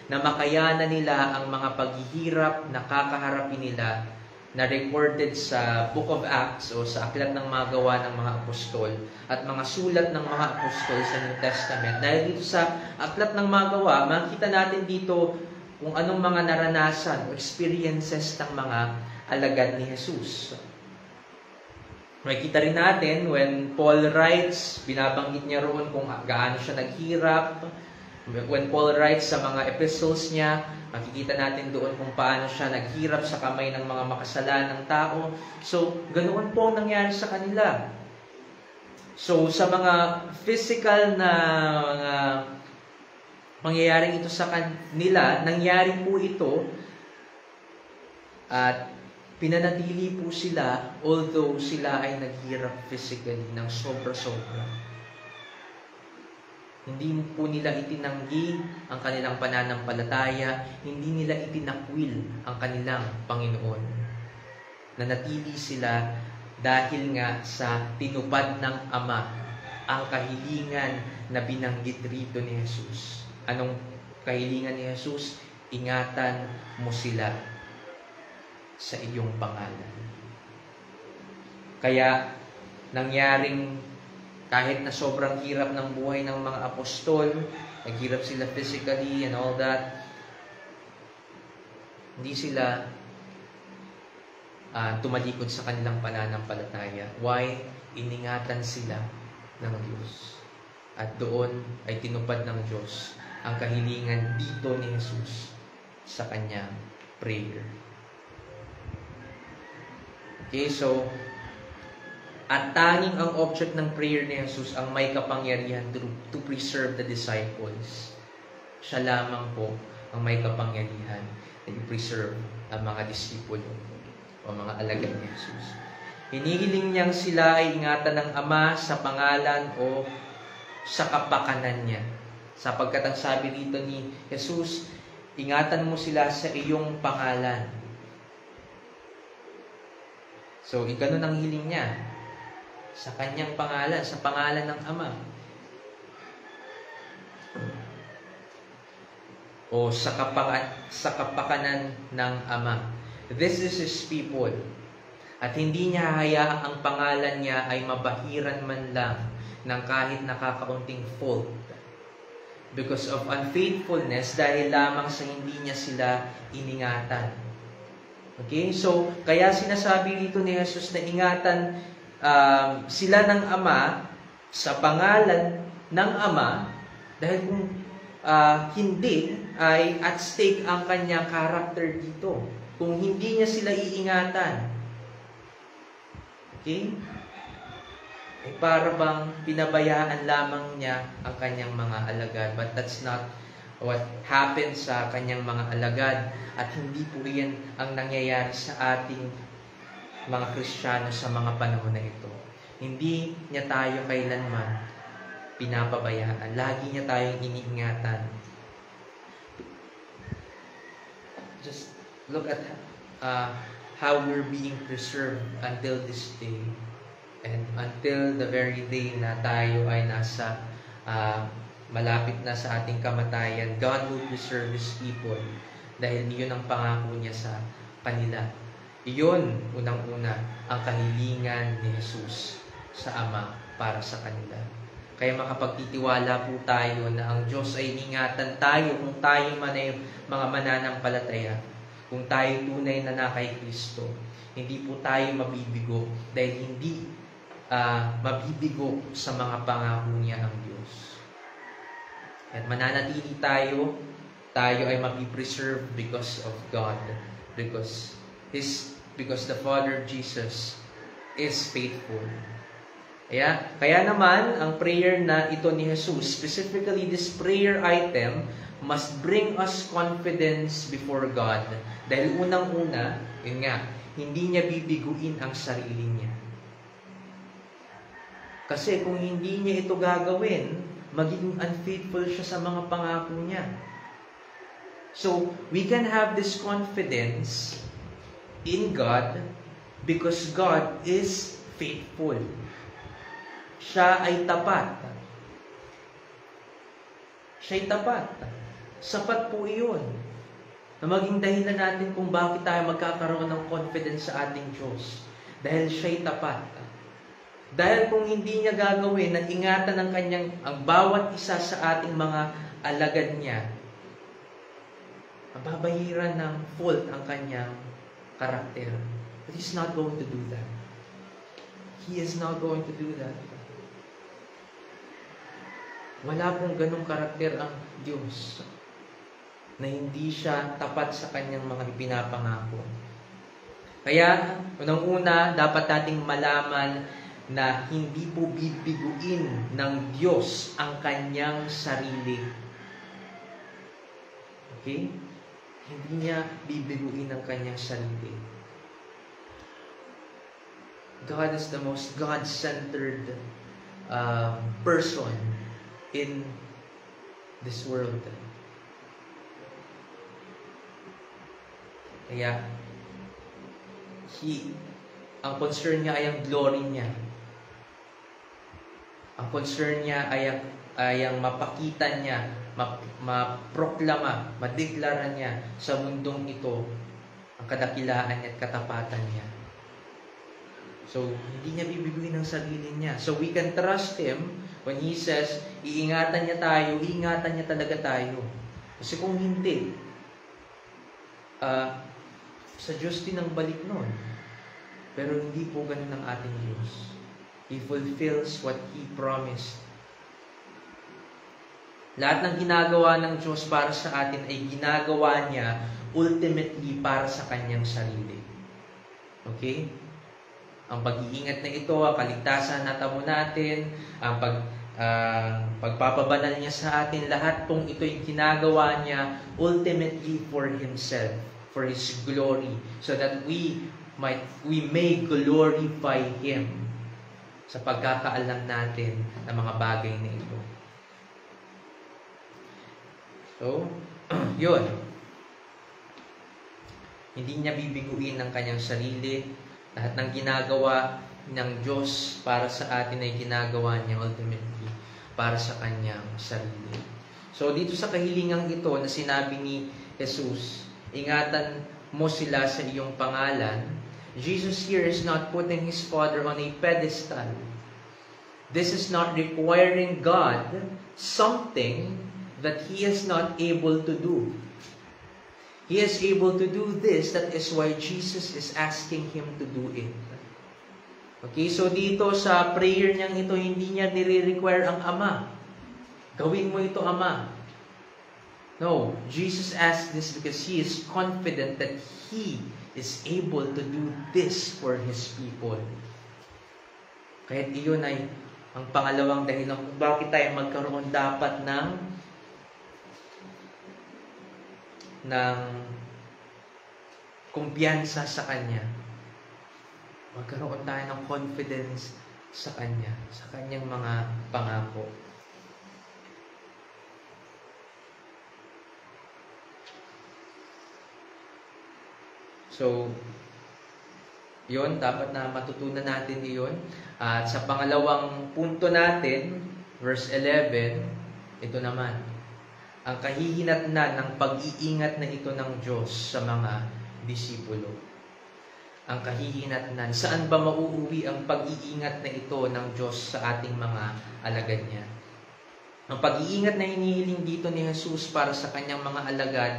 na makayanan nila ang mga paghihirap na kakaharapin nila na recorded sa Book of Acts o sa aklat ng mga gawa ng mga apostol at mga sulat ng mga apostol sa New Testament. Dahil dito sa aklat ng mga gawa, makita natin dito kung anong mga naranasan o experiences ng mga alagad ni Jesus. Makikita rin natin when Paul writes, binabanggit niya roon kung gaano siya naghirap. When Paul writes sa mga epistles niya, makikita natin doon kung paano siya naghirap sa kamay ng mga makasalanang tao. So, ganoon po ang nangyari sa kanila. So, sa mga physical na mangyayaring ito sa kanila, nangyari po ito at pinanatili po sila although sila ay naghirap physically ng sobra-sobra. Hindi po nila itinanggi ang kanilang pananampalataya, hindi nila itinakwil ang kanilang Panginoon. Nanatili sila dahil nga sa tinupad ng Ama ang kahilingan na binanggit rito ni Jesus. Anong kahilingan ni Jesus? Ingatan mo sila sa iyong pangalan. Kaya nangyaring kahit na sobrang hirap ng buhay ng mga apostol, naghirap sila physically and all that, hindi sila tumalikod sa kanilang pananampalataya. Why? Iningatan sila ng Diyos. At doon ay tinupad ng Diyos ang kahilingan dito ni Jesus sa kanyang prayer. Okay, so at tanging ang object ng prayer ni Jesus ang may kapangyarihan to preserve the disciples. Siya lamang po ang may kapangyarihan na i-preserve ang mga disipulo o mga alagad ni Jesus. Hinihiling niyang sila ay ingatan ng Ama sa pangalan o sa kapakanan niya. Sapagkat ang sabi dito ni Jesus, ingatan mo sila sa iyong pangalan. So, ganun ang hiling niya. Sa kanyang pangalan, sa pangalan ng Ama. O sa kapakanan ng Ama. This is His people. At hindi niya hayaang ang pangalan niya ay mabahiran man lang ng kahit nakakaunting fault. because of unfaithfulness, dahil lamang sa hindi niya sila iningatan. Okay? So, kaya sinasabi dito ni Jesus na ingatan sila ng Ama sa pangalan ng Ama, dahil kung hindi, ay at stake ang kanyang character dito. Kung hindi niya sila iingatan. Okay? Ay para bang pinabayaan lamang niya ang kanyang mga alagad. But that's not what happened sa kanyang mga alagad. At hindi po yan ang nangyayari sa ating mga Kristiyano sa mga panahon na ito. Hindi niya tayo kailanman pinapabayaan. Lagi niya tayong iniingatan. Just look at how we're being preserved until this day. And until the very day na tayo ay nasa malapit na sa ating kamatayan, God will preserve His people. Dahil iyon ang pangako niya sa kanila. Iyon, unang-una, ang kahilingan ni Jesus sa Ama para sa kanila. Kaya makapagtitiwala po tayo na ang Diyos ay ingatan tayo kung tayo man ay mga mananampalataya. Kung tayo tunay na kay Kristo, hindi po tayo mabibigo dahil hindi mabibigo sa mga pangako niya ang Diyos. At mananatili tayo ay mapipreserve because of God. Because the Father Jesus is faithful. Kaya naman, ang prayer na ito ni Jesus, specifically this prayer item, must bring us confidence before God. Dahil unang-una, yun nga, hindi niya bibiguin ang sarili niya. Kasi kung hindi niya ito gagawin, magiging unfaithful siya sa mga pangako niya. So, we can have this confidence in God because God is faithful. Siya ay tapat. Siya'y tapat. Sapat po iyon. Na maging dahilan natin kung bakit tayo magkakaroon ng confidence sa ating Diyos. Dahil siya'y tapat. Dahil kung hindi niya gagawin, na ingatan ang bawat isa sa ating mga alagad niya, mababahiran ng fault ang kanyang karakter. But He's not going to do that. He is not going to do that. Wala pong ganong karakter ang Diyos na hindi siya tapat sa kanyang mga ipinapangako. Kaya, unang-una, dapat nating malaman na hindi po bibiguin ng Diyos ang kanyang sarili. Okay? Hindi niya bibiguin ang kanyang sarili. God is the most God-centered person in this world. Kaya, ang concern niya ay ang glory niya. Ang concern niya ay ang mapakita niya, maproklama, madeklara niya sa mundong ito ang kadakilaan niya at katapatan niya. So, hindi niya bibiguin ang sarili niya. So, we can trust Him when He says, iingatan niya tayo, iingatan niya talaga tayo. Kasi kung hindi, sa Diyos din ang balik nun. Pero hindi po ganun ang ating Diyos. He fulfills what He promised. Lahat ng ginagawa ng Diyos para sa atin ay ginagawa niya ultimately para sa kanyang sarili. Okay? Ang pag-iingat na ito, ang kaligtasan na tamo natin, ang pagpapabanal niya sa atin, lahat pong ito'y ginagawa niya ultimately for Himself, for His glory, so that we may glorify Him sa pagkakaalam natin ng mga bagay na ito. So, yun. Hindi niya bibiguin ang kanyang sarili. Lahat ng ginagawa ng Diyos para sa atin ay ginagawa niya ultimately para sa kanyang sarili. So, dito sa kahilingang ito na sinabi ni Jesus, ingatan mo sila sa iyong pangalan, Jesus here is not putting His Father on a pedestal. This is not requiring God something that he is not able to do. He is able to do this. That is why Jesus is asking him to do it. Okay, so dito sa prayer niyang ito, hindi niya nire-require ang Ama. Gawin mo ito, Ama. No, Jesus asked this because he is confident that he is able to do this for his people. Kahit iyon ay ang pangalawang dahilan kung bakit tayo magkaroon dapat ng kumpiyansa sa Kanya. Magkaroon tayo ng confidence sa Kanya, sa Kanyang mga pangako. So, yun, dapat na matutunan natin iyon. At sa pangalawang punto natin, verse 11, ito naman, ang kahihinatnan ng pag-iingat na ito ng Diyos sa mga disipulo. Ang kahihinatnan. Saan ba mauuwi ang pag-iingat na ito ng Diyos sa ating mga alagad niya? Ang pag-iingat na hinihiling dito ni Jesus para sa kanyang mga alagad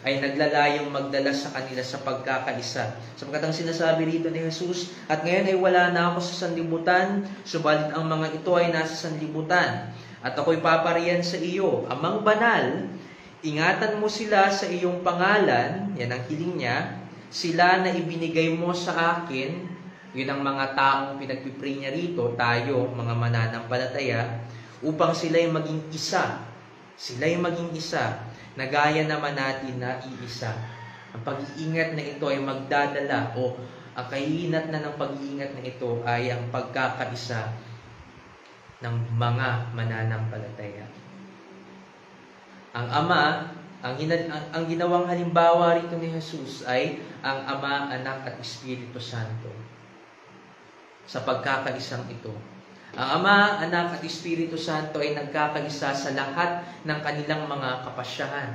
ay naglalayong magdala sa kanila sa pagkakaisa. Sapagkat ang sinasabi rito ni Jesus, at ngayon ay wala na ako sa sanlibutan, subalit ang mga ito ay nasa sanlibutan. At ako'y papariyan sa iyo, Amang Banal, ingatan mo sila sa iyong pangalan, yan ang hiling niya, sila na ibinigay mo sa akin, yun ang mga taong pinagpipray niya rito, tayo, mga mananampalataya, upang sila'y maging isa. Sila'y maging isa, na gaya naman natin na iisa. Ang pag-iingat na ito ay magdadala, o ang kahihinat na ng pag-iingat na ito ay ang pagkakaisa ng mga mananampalataya. Ang Ama, ang ginawang halimbawa rito ni Jesus ay ang Ama, Anak at Espiritu Santo. Sa pagkakaisang ito. Ang Ama, Anak at Espiritu Santo ay nagkakaisa sa lahat ng kanilang mga kapasyahan.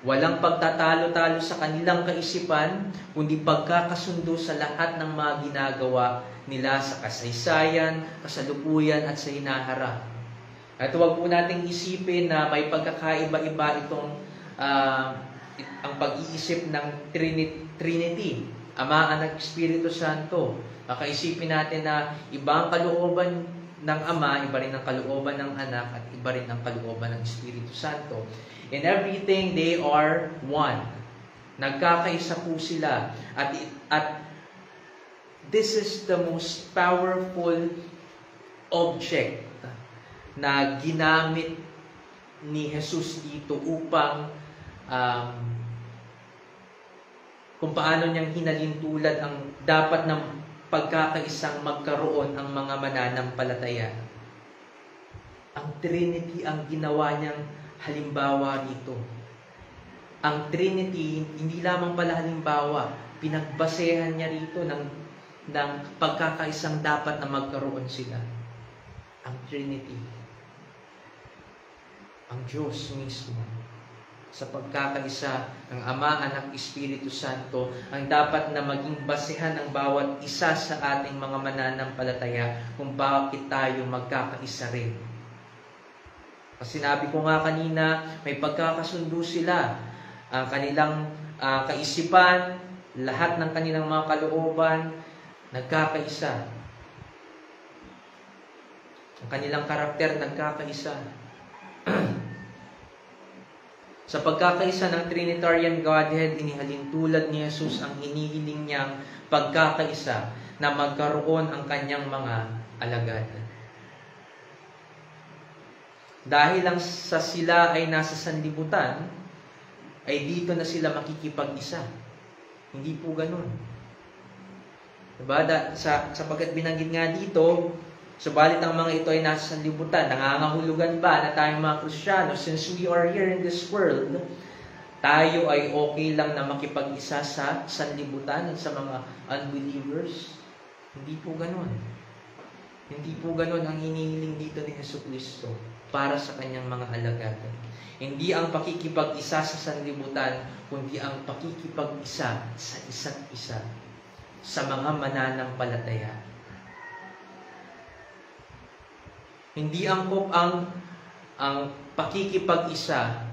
Walang pagtatalo-talo sa kanilang kaisipan, kundi pagkakasundo sa lahat ng mga ginagawa nila sa kasaysayan, kasalukuyan at sa hinaharap. At huwag po nating isipin na may pagkakaiba-iba itong ang pag-iisip ng Trinity, Ama, Anak, Espiritu Santo. Makaisipin natin na iba ang kalooban ng Ama, iba rin ang kalooban ng Anak, at iba rin ang kalooban ng Espiritu Santo. In everything, they are one. Nagkakaisa po sila. At this is the most powerful object na ginamit ni Jesus dito upang kung paano niyang hinalintulad ang dapat ng pagkakaisang magkaroon ang mga mananampalataya. Ang Trinity ang ginawa niyang halimbawa dito. Ang Trinity, hindi lamang pala halimbawa, pinagbasehan niya rito ng pagkakaisang dapat na magkaroon sila. Ang Trinity. Ang Diyos mismo. Sa pagkakaisa ng Ama, Anak, Espiritu Santo, ang dapat na maging basehan ng bawat isa sa ating mga mananampalataya kung bakit tayo magkakaisa rin. Kasi sinabi ko nga kanina, may pagkakasundo sila. Ang kanilang kaisipan, lahat ng kanilang mga kalooban, nagkakaisa. Ang kanilang karakter, nagkakaisa. Sa pagkakaisa ng Trinitarian Godhead, inihalintulad ni Jesus ang hinihiling niyang pagkakaisa na magkaroon ang kanyang mga alagad. Dahil lang sa sila ay nasa sanlibutan, ay dito na sila makikipag-isa. Hindi po ganun. Diba? Sapagkat binanggit nga dito, subalit ang mga ito ay nasa sanlibutan, nangangahulugan ba na tayong mga Kristiyano, since we are here in this world, tayo ay okay lang na makipag-isa sa sanlibutan at sa mga unbelievers? Hindi po ganun. Hindi po ganun ang hinihiling dito ni Jesucristo para sa kanyang mga alagad. Hindi ang pakikipag-isa sa sanlibutan, kundi ang pakikipag-isa sa isa't isa, sa mga mananampalataya. Hindi angkop ang ang pakikipag-isa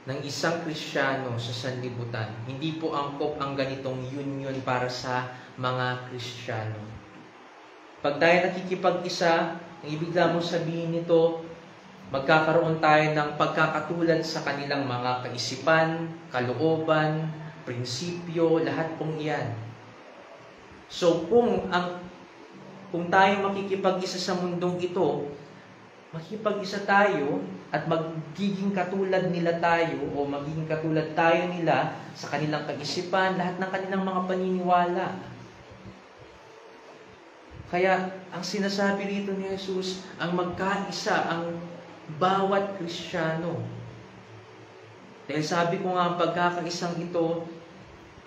ng isang Kristiyano sa sanlibutan. Hindi po angkop ang ganitong union para sa mga Kristiyano. Pag tayo nakikipag-isa, ang ibig lamang sabihin nito, magkakaroon tayo ng pagkakatulad sa kanilang mga kaisipan, kalooban, prinsipyo, lahat pong iyan. So kung tayo makikipag-isa sa mundong ito, makikipag-isa tayo at magiging katulad nila tayo o magiging katulad tayo nila sa kanilang kaisipan, lahat ng kanilang mga paniniwala. Kaya ang sinasabi rito ni Jesus, ang magkaisa ang bawat Kristiyano. Dahil sabi ko nga, ang pagkakaisang ito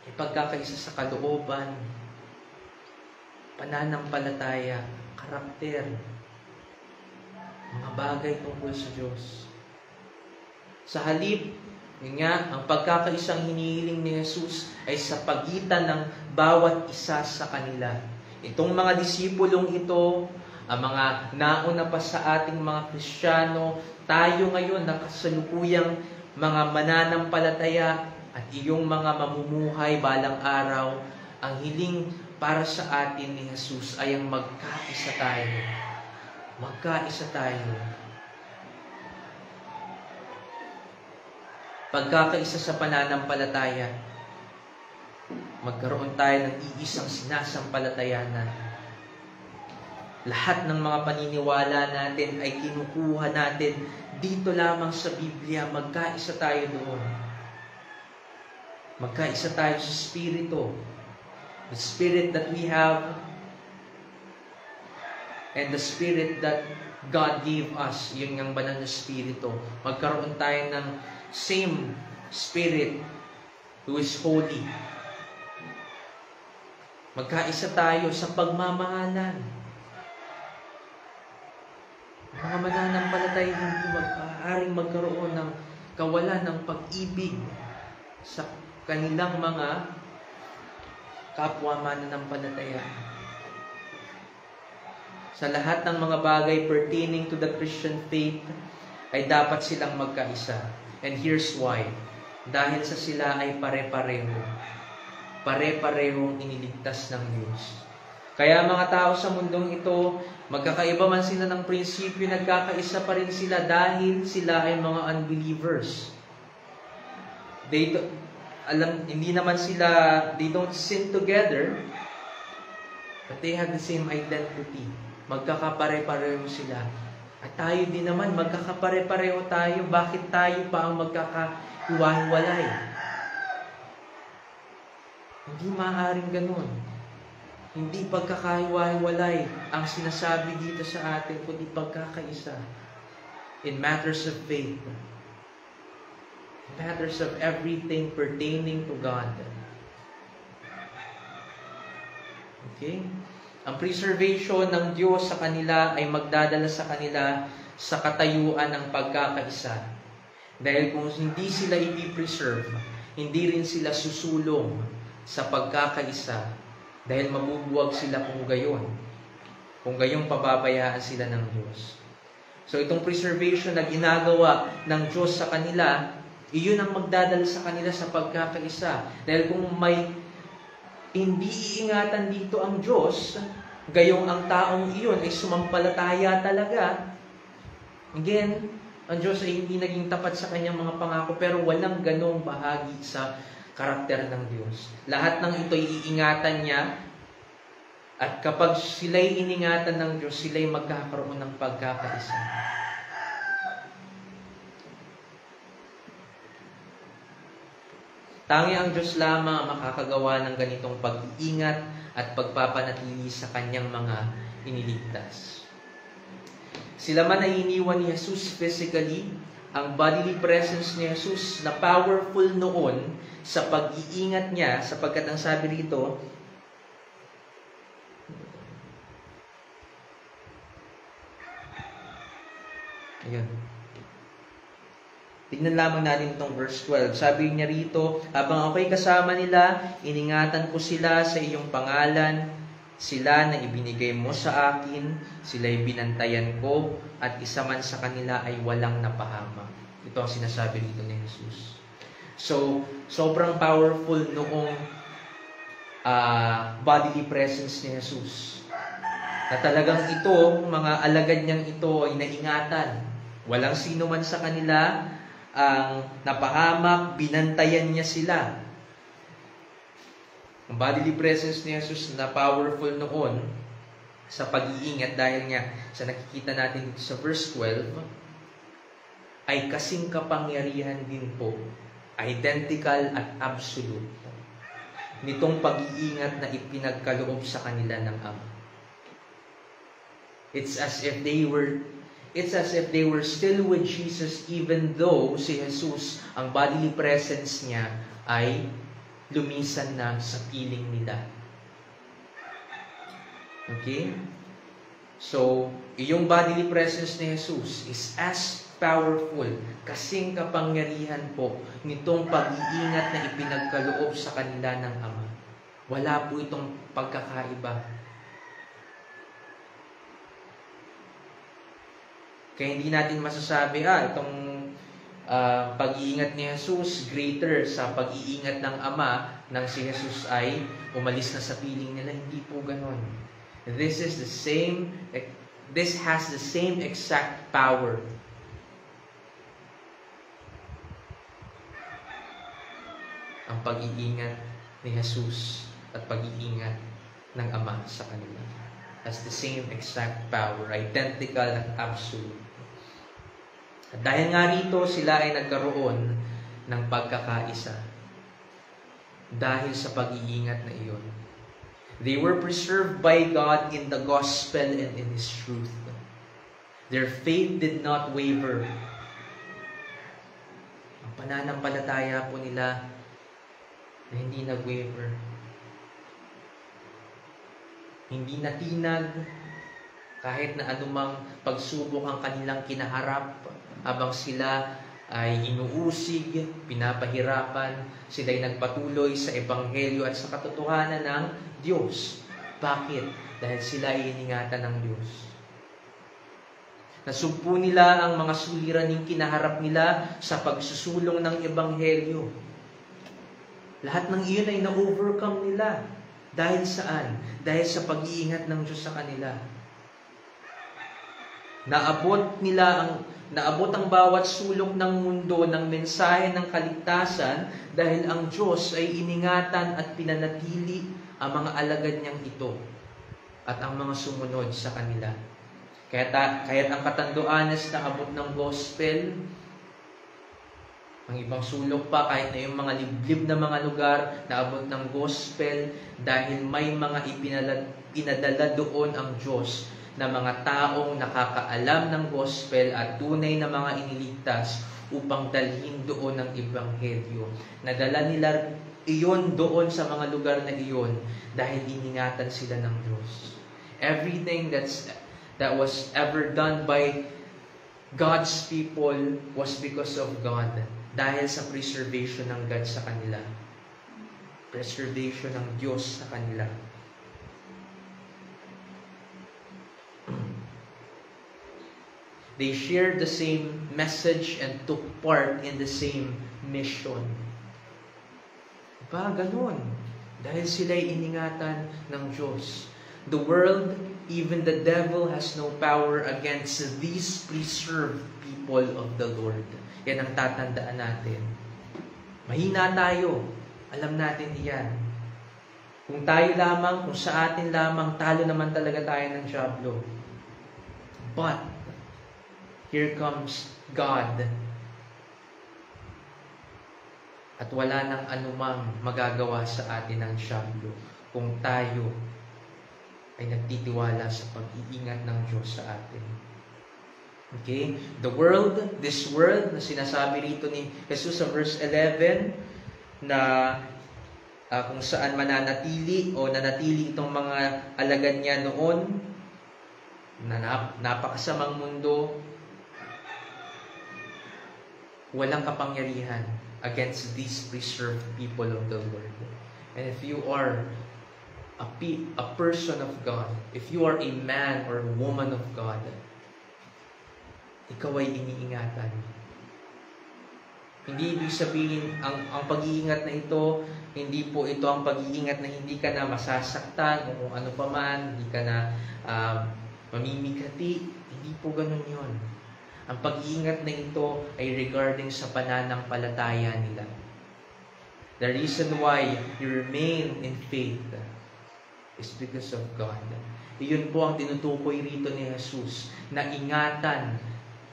ay pagkakaisa sa kalooban, pananampalataya, karakter, mga bagay tungkol sa Diyos. Sa halip, yun nga, ang pagkakaisang hinihiling ni Jesus ay sa pagitan ng bawat isa sa kanila. Itong mga disipulong ito, ang mga nauna pa sa ating mga Kristiyano, tayo ngayon nakasalukuyang mga mananampalataya at iyong mga mamumuhay balang araw, ang hiling para sa atin ni Jesus ay ang magkaisa tayo. Magkaisa tayo. Pagkakaisa sa pananampalataya, magkaroon tayo ng iisang sinasampalatayanan. Lahat ng mga paniniwala natin ay kinukuha natin dito lamang sa Biblia. Magkaisa tayo doon. Magkaisa tayo sa Espiritu. The Spirit that we have and the Spirit that God gave us, yun ang banal na Espiritu. Magkaroon tayo ng same Spirit who is holy. Magkaisa tayo sa pagmamahalan. Mga mananampalataya hindi maaaring magkaroon ng kawalan ng pag-ibig sa kanilang mga kapwa mananampalataya. Sa lahat ng mga bagay pertaining to the Christian faith, ay dapat silang magkaisa. And here's why. Dahil sa sila ay pare-pareho. Pare-parehong iniligtas ng Diyos. Kaya mga tao sa mundong ito, magkakaiba man sila ng prinsipyo, nagkakaisa pa rin sila dahil sila ay mga unbelievers. Hindi naman sila, they don't sin together, but they have the same identity. Magkakapare-pareho sila. At tayo din naman, magkakapare-pareho tayo. Bakit tayo pa ang magkakahiwa-hiwalay? Hindi maaaring ganun. Hindi pagkakahiwa-hiwalay ang sinasabi dito sa atin, kundi pagkakaisa. In matters of faith. In matters of everything pertaining to God. Okay? Ang preservation ng Diyos sa kanila ay magdadala sa kanila sa katayuan ng pagkakaisa. Dahil kung hindi sila i-preserve, hindi rin sila susulong sa pagkakaisa. Dahil mabubuwag sila kung gayon. Kung gayon pababayaan sila ng Diyos. So itong preservation na ginagawa ng Diyos sa kanila, iyon ang magdadala sa kanila sa pagkakaisa. Dahil kung may hindi iingatan dito ang Diyos, gayong ang taong iyon ay sumampalataya talaga. Again, ang Diyos ay hindi naging tapat sa kanyang mga pangako, pero walang ganong bahagi sa karakter ng Diyos. Lahat ng ito iingatan niya, at kapag sila'y iningatan ng Diyos, sila'y magkakaroon ng pagkakaisa. Tangi ang Diyos lamang ang makakagawa ng ganitong pag-iingat at pagpapanatili sa kanyang mga iniligtas. Sila man ay iniwan ni Jesus physically, ang bodily presence ni Jesus na powerful noon sa pag-iingat niya, sapagkat ang sabi rito, ayun. Tignan lamang natin itong verse 12. Sabi niya rito, habang ako'y kasama nila, iningatan ko sila sa iyong pangalan, Sila na ibinigay mo sa akin, sila'y binantayan ko, at isa man sa kanila ay walang napahamak. Ito ang sinasabi dito ni Jesus. So, sobrang powerful noong bodily presence ni Jesus. Na talagang ito, mga alagad niyang ito ay naingatan. Walang sino man sa kanila ang napahamak, binantayan niya sila. Ang bodily presence ni Jesus na powerful noon sa pag-iingat dahil nga sa nakikita natin sa verse 12 ay kasing kapangyarihan din po, identical at absolute nitong pag-iingat na ipinagkaloob sa kanila ng Ama. It's as if they were still with Jesus even though si Jesus, ang bodily presence niya ay lumisan na sa piling nila. Okay? So, yung bodily presence ni Jesus is as powerful, kasing kapangyarihan po nitong pag-iingat na ipinagkaloob sa kanila ng Ama. Wala po itong pagkakaiba. Kaya hindi natin masasabi, itong pag-iingat ni Jesus greater sa pag-iingat ng Ama nang si Jesus ay umalis na sa piling nila. Hindi po ganon. This has the same exact power. Ang pag-iingat ni Jesus at pag-iingat ng Ama sa kanila has the same exact power, identical at absolute. At dahil nga rito, sila ay nagkaroon ng pagkakaisa. Dahil sa pag-iingat na iyon. They were preserved by God in the gospel and in His truth. Their faith did not waver. Ang pananampalataya po nila na hindi nag-waver. Hindi natinag kahit na anumang pagsubok ang kanilang kinaharap. Habang sila ay inuusig, pinapahirapan, sila'y nagpatuloy sa ebanghelyo at sa katotohanan ng Diyos. Bakit? Dahil sila ay iningatan ng Diyos. Nasugpo nila ang mga suliraning kinaharap nila sa pagsusulong ng ebanghelyo. Lahat ng iyon ay na-overcome nila. Dahil saan? Dahil sa pag-iingat ng Diyos sa kanila. Naabot ang bawat sulok ng mundo ng mensahe ng kaligtasan dahil ang Diyos ay iningatan at pinanatili ang mga alagad niyang ito at ang mga sumunod sa kanila. Kaya't ang katanduanes na abot ng gospel, ang ibang sulok pa, kahit na yung mga liblib na mga lugar na abot ng gospel dahil may mga pinadala doon ang Diyos na mga taong nakakaalam ng gospel at tunay na mga iniligtas upang dalhin doon ang ebanghelyo. Nadala nila iyon doon sa mga lugar na iyon dahil iningatan sila ng Diyos. Everything that was ever done by God's people was because of God. Dahil sa preservation ng God sa kanila. Preservation ng Diyos sa kanila. They shared the same message and took part in the same mission. Ganun. Dahil sila'y iningatan ng Diyos. The world, even the devil, has no power against these preserved people of the Lord. Yan ang tatandaan natin. Mahina tayo. Alam natin iyan. Kung tayo lamang, kung sa atin lamang, talo naman talaga tayo ng dyablo. But, here comes God. At wala nang anumang magagawa sa atin ng dyablo kung tayo ay nagtitiwala sa pag-iingat ng Diyos sa atin. Okay? The world, this world, na sinasabi rito ni Jesus sa verse 11, na kung saan mananatili o nanatili itong mga alagad niya noon, na napakasamang mundo, walang kapangyarihan against these preserved people of the Lord. And if you are a person of God, if you are a man or woman of God, ikaw ay iniingatan. Hindi ibig sabihin, ang pag-iingat na ito, hindi po ito ang pag-iingat na hindi ka na masasaktan o kung ano pa man, hindi ka na mamimigati. Hindi po ganun yun. Ang pag-iingat na ito ay regarding sa pananampalataya nila. The reason why you remain in faith is because of God. Iyon po ang tinutukoy rito ni Jesus, na ingatan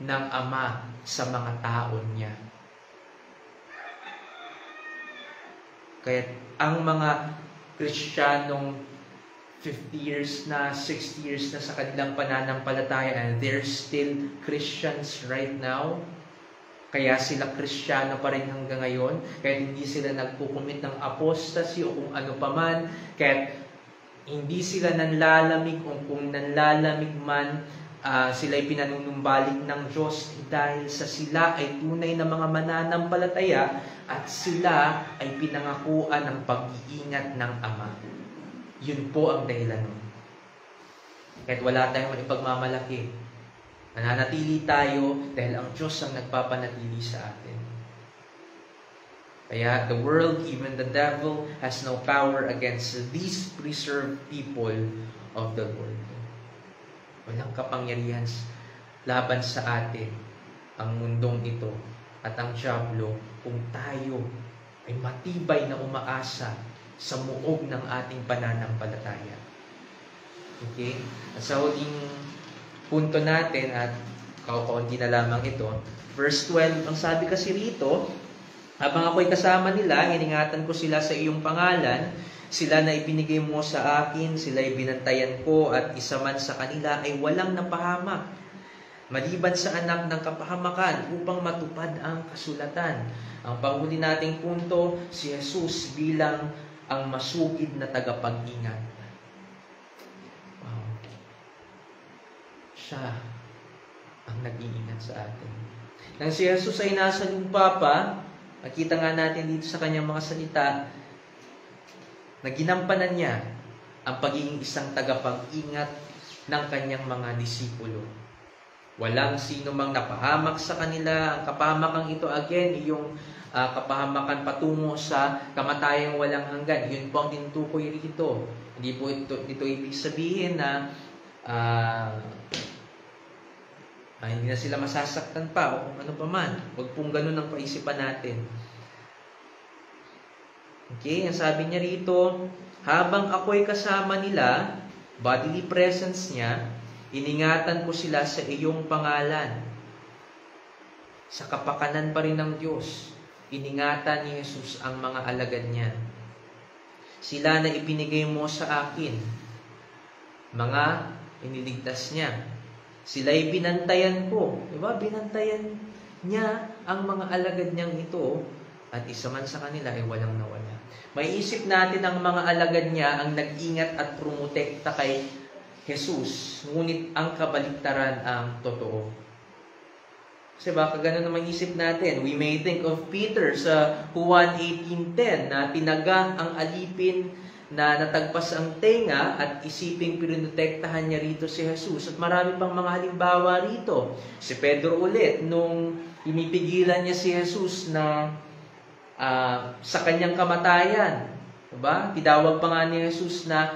ng Ama sa mga tao niya. Kaya ang mga Kristiyanong 50 years na, 60 years na sa kanilang pananampalataya, and they're still Christians right now, kaya sila Kristiyano pa rin hanggang ngayon, kaya hindi sila nagkukumit ng apostasy o kung ano paman, kaya hindi sila nanlalamig o kung nanlalamig man, sila'y pinanunumbalik ng Diyos dahil sa sila ay tunay na mga mananampalataya at sila ay pinangakuan ng pag-iingat ng Ama. Yun po ang dahilan. Kahit wala tayong ipagmamalaki, nananatili tayo dahil ang Diyos ang nagpapanatili sa atin. Kaya the world, even the devil, has no power against these preserved people of the Lord. Walang kapangyarihan laban sa atin ang mundong ito at ang dyablo kung tayo ay matibay na umaasa sa muog ng ating pananampalataya. Okay? At sa huling punto natin, at kaunti na lamang ito, verse 12, ang sabi kasi rito, habang ako'y kasama nila, iningatan ko sila sa iyong pangalan, sila na ibinigay mo sa akin, sila ay binantayan ko, at isa man sa kanila ay walang napahamak, maliban sa anak ng kapahamakan, upang matupad ang kasulatan. Ang panghuli nating punto, si Jesus bilang ang masugid na tagapag-ingat. Wow. Siya ang nag-iingat sa atin. Nang si Jesus ay nasa lupa pa, nakita nga natin dito sa kanyang mga salita, na ginampanan niya ang pagiging isang tagapag-ingat ng kanyang mga disipulo. Walang sino mang napahamak sa kanila. Ang kapahamakang ito, again, yung kapahamakan patungo sa kamatayang walang hanggan. Yun po ang tinutukoy rito. Hindi po ito ibig sabihin na hindi na sila masasaktan pa o kung ano pa man. Huwag pong ganun ang paisipan natin. Okay, ang sabi niya rito, habang ako'y kasama nila, bodily presence niya, iningatan ko sila sa iyong pangalan. Sa kapakanan pa rin ng Diyos, iningatan ni Jesus ang mga alagad niya. Sila na ibinigay mo sa akin, mga iniligtas niya. Sila'y binantayan ko. Diba? Binantayan niya ang mga alagad niyang ito, at isa man sa kanila ay walang nawala. May isip natin ang mga alagad niya ang nag-ingat at promotekta kay Jesus, ngunit ang kabaligtaran ang totoo. Kasi baka ganun naman isip natin. We may think of Peter sa Juan 18:10 na tinaga ang alipin na natagpas ang tenga at isiping pinotektahan niya rito si Jesus. At marami pang mga halimbawa rito. Si Pedro ulit, nung pinipigilan niya si Jesus na sa kanyang kamatayan. Diba? Tinawag pa nga ni Jesus na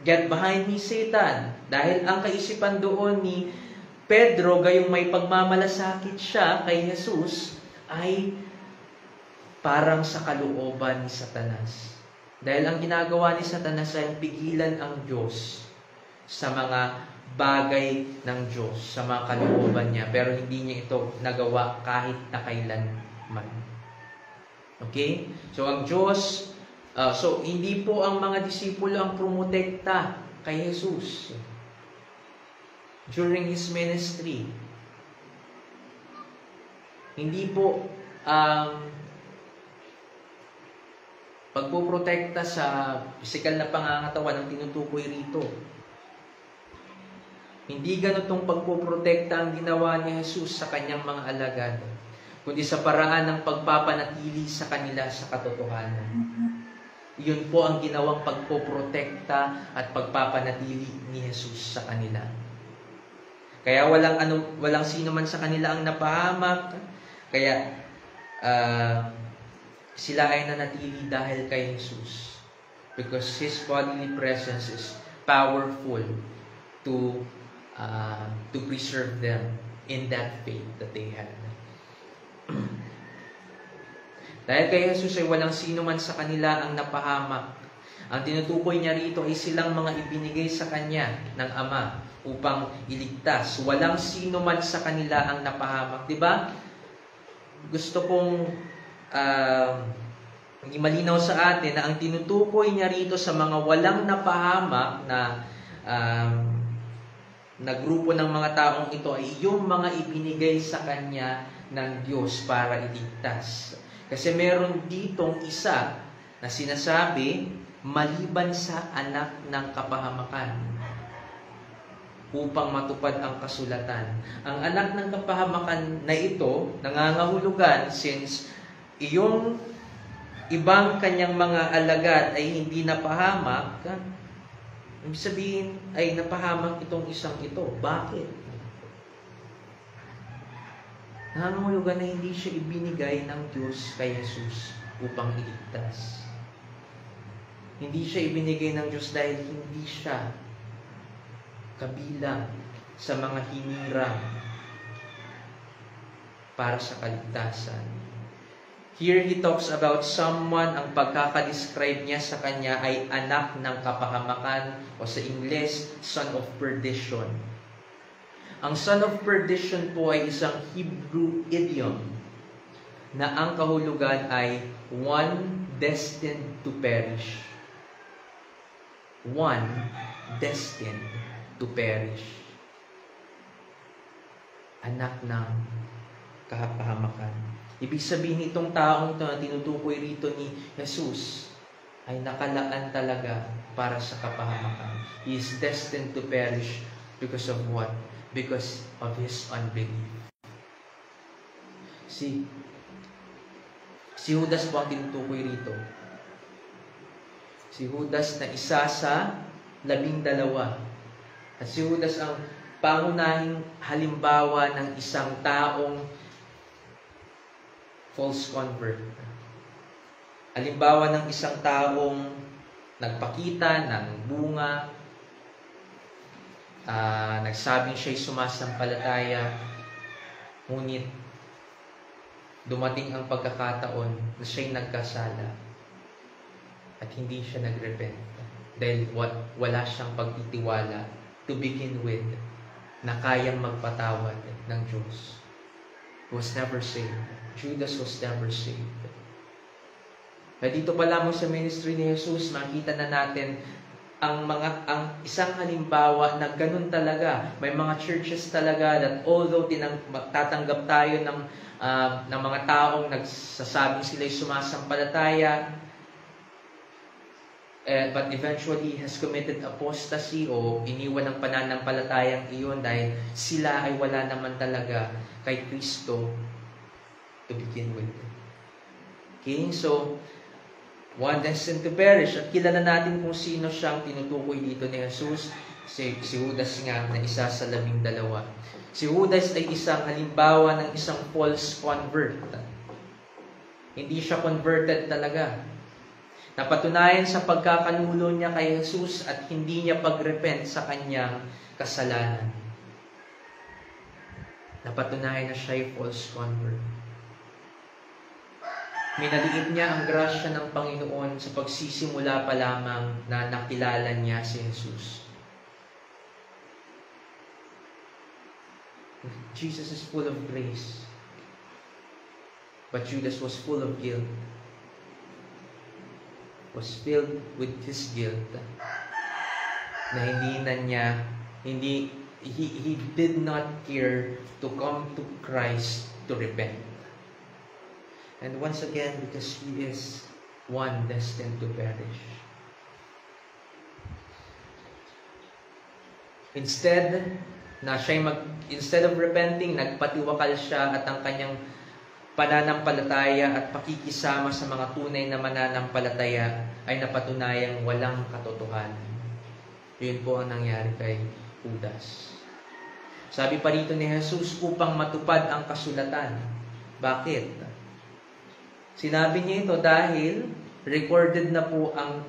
get behind me, Satan. Dahil ang kaisipan doon ni Pedro, gayong may pagmamalasakit siya kay Jesus, ay parang sa kalooban ni Satanas. Dahil ang ginagawa ni Satanas ay pigilan ang Diyos sa mga bagay ng Diyos, sa mga kalooban niya. Pero hindi niya ito nagawa kahit na kailan man. Okay? So, ang Diyos, hindi po ang mga disipulo ang promotekta kay Jesus during His ministry. Hindi po pagpoprotekta sa physical na pangangatawan ang tinutukoy rito. Hindi ganitong pagpoprotekta ang ginawa ni Jesus sa kanyang mga alagad, kundi sa paraan ng pagpapanatili sa kanila sa katotohanan. Yun po ang ginawang pagpoprotekta at pagpapanatili ni Jesus sa kanila. Kaya walang sino man sa kanila ang napahamak. Kaya sila ay nanatili dahil kay Jesus. Because His bodily presence is powerful to preserve them in that faith that they had. Dahil kay Jesus ay walang sino man sa kanila ang napahamak. Ang tinutukoy niya rito ay silang mga ibinigay sa Kanya ng Ama upang iligtas. Walang sino man sa kanila ang napahamak. Diba? Gusto kong malinaw sa atin na ang tinutukoy niya rito sa mga walang napahamak na grupo ng mga taong ito ay yung mga ibinigay sa Kanya ng Diyos para iligtas. Kasi meron ditong isa na sinasabi, maliban sa anak ng kapahamakan, upang matupad ang kasulatan. Ang anak ng kapahamakan na ito, nangangahulugan since iyong ibang kanyang mga alagad ay hindi napahamak, ibig sabihin ay napahamak itong isang ito. Bakit? Nangangahulugan na hindi siya ibinigay ng Diyos kay Jesus upang iligtas. Hindi siya ibinigay ng Diyos dahil hindi siya kabilang sa mga hinirang para sa kaligtasan. Here he talks about someone, ang pagkakadescribe niya sa kanya ay anak ng kapahamakan o sa English, son of perdition. Ang son of perdition po ay isang Hebrew idiom na ang kahulugan ay one destined to perish. One destined to perish. Anak ng kapahamakan. Ibig sabihin itong taong ito na tinutukoy rito ni Jesus ay nakalaan talaga para sa kapahamakan. He is destined to perish because of what? Because of his unbelief. Si Judas po ang tinutukoy rito. Si Judas na isa sa 12. At si Judas ang pangunahing halimbawa ng isang taong false convert. Halimbawa ng isang taong nagpakita ng bunga, nagsabing siya'y sumasampalataya, ngunit dumating ang pagkakataon na siya'y nagkasala at hindi siya nagrepent dahil wala siyang pagtitiwala to begin with na kayang magpatawad ng Diyos. He was never saved. Judas was never saved. Kaya dito pa lamang sa ministry ni Jesus, makita na natin ang isang halimbawa na ganun talaga. May mga churches talaga that although tatanggap tayo ng mga taong nagsasabing sila'y sumasampalataya, but eventually has committed apostasy o iniwan ng pananampalatayang iyon dahil sila ay wala naman talaga kay Kristo to begin with. Okay, so one destined to perish. At kilala natin kung sino siyang tinutukoy dito ni Jesus. Si Judas nga na isa sa 12. Si Judas ay isang halimbawa ng isang false convert. Hindi siya converted talaga. Napatunayan sa pagkakanulo niya kay Jesus at hindi niya pagrepent sa kanyang kasalanan. Napatunayan na siya ay false convert. Minaliit niya ang grasya ng Panginoon sa pagsisimula pa lamang na nakilala niya si Jesus. Jesus is full of grace. But Judas was full of guilt. Was filled with his guilt. Na he did not care to come to Christ to repent. And once again, because he is one destined to perish. Instead of repenting, nagpatiwakal siya at ang kanyang pananampalataya at pakikisama sa mga tunay na mananampalataya ay napatunayang walang katotohanan. Yun po ang nangyari kay Judas. Sabi pa rito ni Jesus, upang matupad ang kasulatan. Bakit? Sinabi niya ito dahil recorded na po ang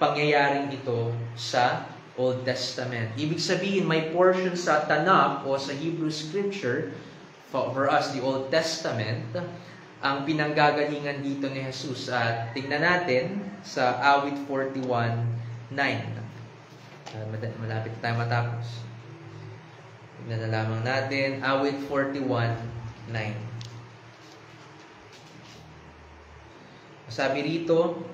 pangyayaring ito sa Old Testament. Ibig sabihin, may portion sa Tanakh o sa Hebrew Scripture, for us, the Old Testament, ang pinanggagalingan dito ni Jesus. At tingnan natin sa Awit 41:9. Malapit tayo matapos. Tingnan na lamang natin, Awit 41:9. Sabi rito,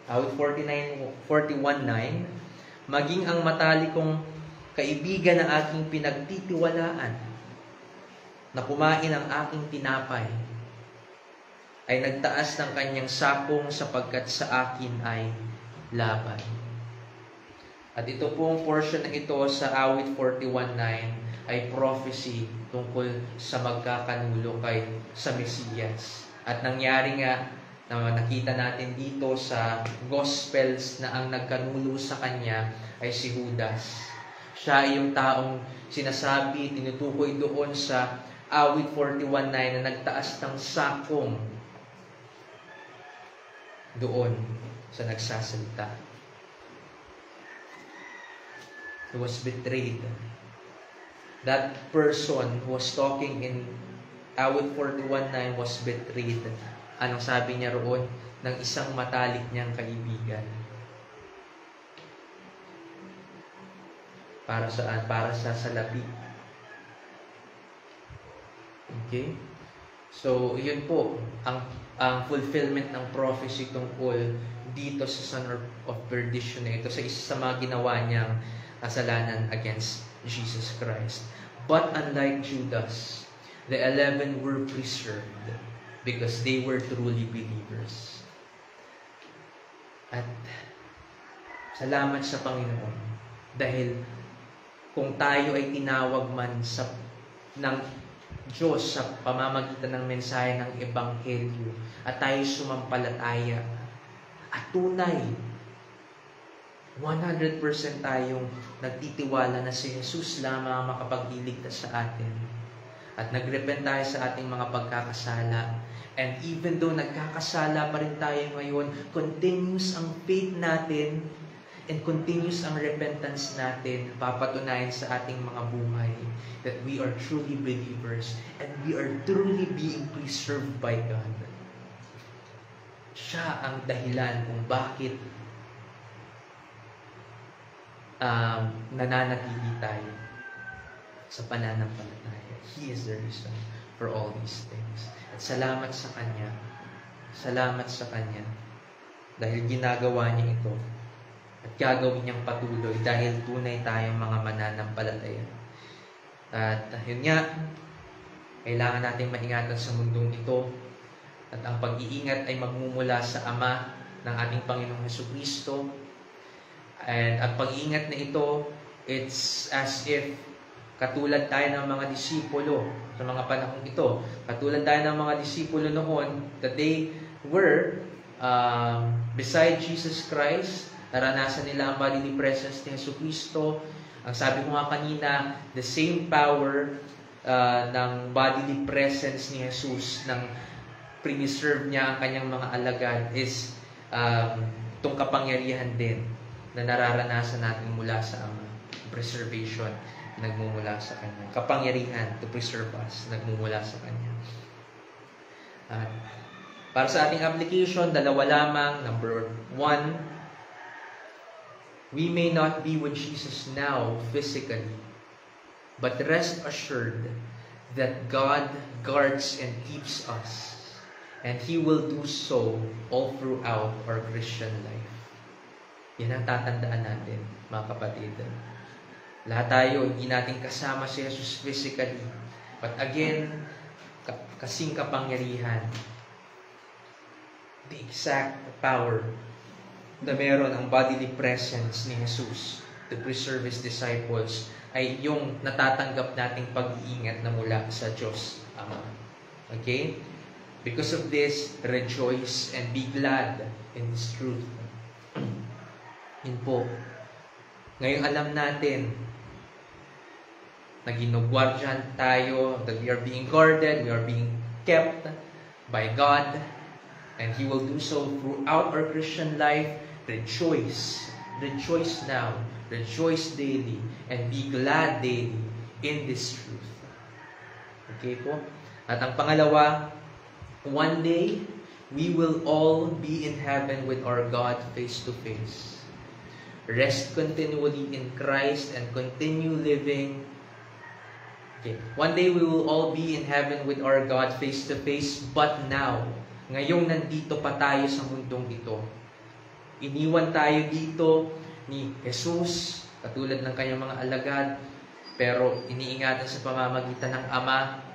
Awit 41:9, maging ang matalikong kaibigan na aking pinagtitiwalaan, na kumain ang aking tinapay, ay nagtaas ng kanyang sakong sapagkat sa akin ay laban. At ito pong portion na ito sa Awit 41:9 ay prophecy tungkol sa magkakanulo sa Mesiyas. At nangyari nga na nakita natin dito sa Gospels na ang nagkanulo sa kanya ay si Judas. Siya ay yung taong sinasabi, tinutukoy doon sa Awit 41:9 na nagtaas ng sakong doon sa nagsasalita. He was betrayed. That person who was talking in Awit 41:9 was betrayed. Anong sabi niya roon? Ng isang matalik niyang kaibigan. Para saan? Para sa salapi. Okay? So, yun po ang fulfillment ng prophecy tungkol dito sa son of perdition na ito, sa isa sa mga ginawa niyang kasalanan against Jesus Christ. But unlike Judas, the 11 were preserved because they were truly believers. At salamat sa Panginoon dahil kung tayo ay tinawag man ng Diyos sa pamamagitan ng mensahe ng Ebanghelyo at tayo sumampalataya at tunay 100% tayong nagtitiwala na si Jesus lamang ang makapagliligtas sa atin at nagrepent tayo sa ating mga pagkakasala, and even though nagkakasala pa rin tayo ngayon, continuous ang faith natin and continuous ang repentance natin, papatunayan sa ating mga buhay that we are truly believers and we are truly being preserved by God. Siya ang dahilan kung bakit nananatili tayo sa pananampalataya. He is the reason for all these things. At salamat sa Kanya. Salamat sa Kanya dahil ginagawa niya ito at gagawin niyang patuloy dahil tunay tayong mga mananampalataya. At yun nga, kailangan natin maingatan sa mundong ito at ang pag-iingat ay magmumula sa Ama ng ating Panginoong Jesucristo. And ang pag-iingat na ito, it's as if katulad tayo ng mga disipulo sa mga panahon ito. Katulad tayo ng mga disipulo noon that they were beside Jesus Christ, naranasan nila ang bodily presence ni Jesucristo. Ang sabi ko nga kanina, the same power ng bodily presence ni Jesus, ng preserve niya ang kanyang mga alagad, is itong kapangyarihan din na nararanasan natin mula sa Ama. Preservation, nagmumula sa Kanya. Kapangyarihan to preserve us, nagmumula sa Kanya. At para sa ating application, dalawa lamang. Number 1, we may not be with Jesus now physically, but rest assured that God guards and keeps us, and He will do so all throughout our Christian life. Yan ang tatandaan natin, mga kapatid. Lahat tayo, hindi natin kasama si Jesus physically, but again, kasing kapangyarihan, the exact power na meron ang bodily presence ni Jesus to preserve His disciples ay yung natatanggap nating pag-iingat na mula sa Diyos Ama. Okay? Because of this, rejoice and be glad in this truth. Yun po. Ngayon alam natin na ginugwardyan tayo, that we are being guarded, we are being kept by God, and He will do so throughout our Christian life. Rejoice. Rejoice now. Rejoice daily. And be glad daily in this truth. Okay po? At ang pangalawa, one day, we will all be in heaven with our God face to face. Rest continually in Christ and continue living. Okay. One day we will all be in heaven with our God face to face, but now, ngayong nandito pa tayo sa mundong ito, iniwan tayo dito ni Jesus, katulad ng kanyang mga alagad, pero iniingatan sa pamamagitan ng Ama.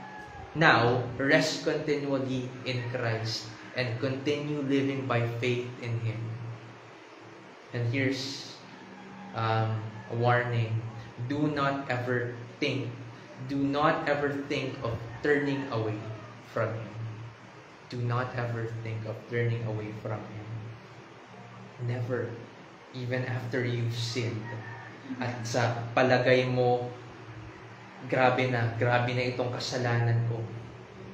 Now, rest continually in Christ and continue living by faith in Him. And here's a warning. Do not ever think of turning away from Him. Do not ever think of turning away from Him. Never. Even after you've sinned. At sa palagay mo, grabe na itong kasalanan ko.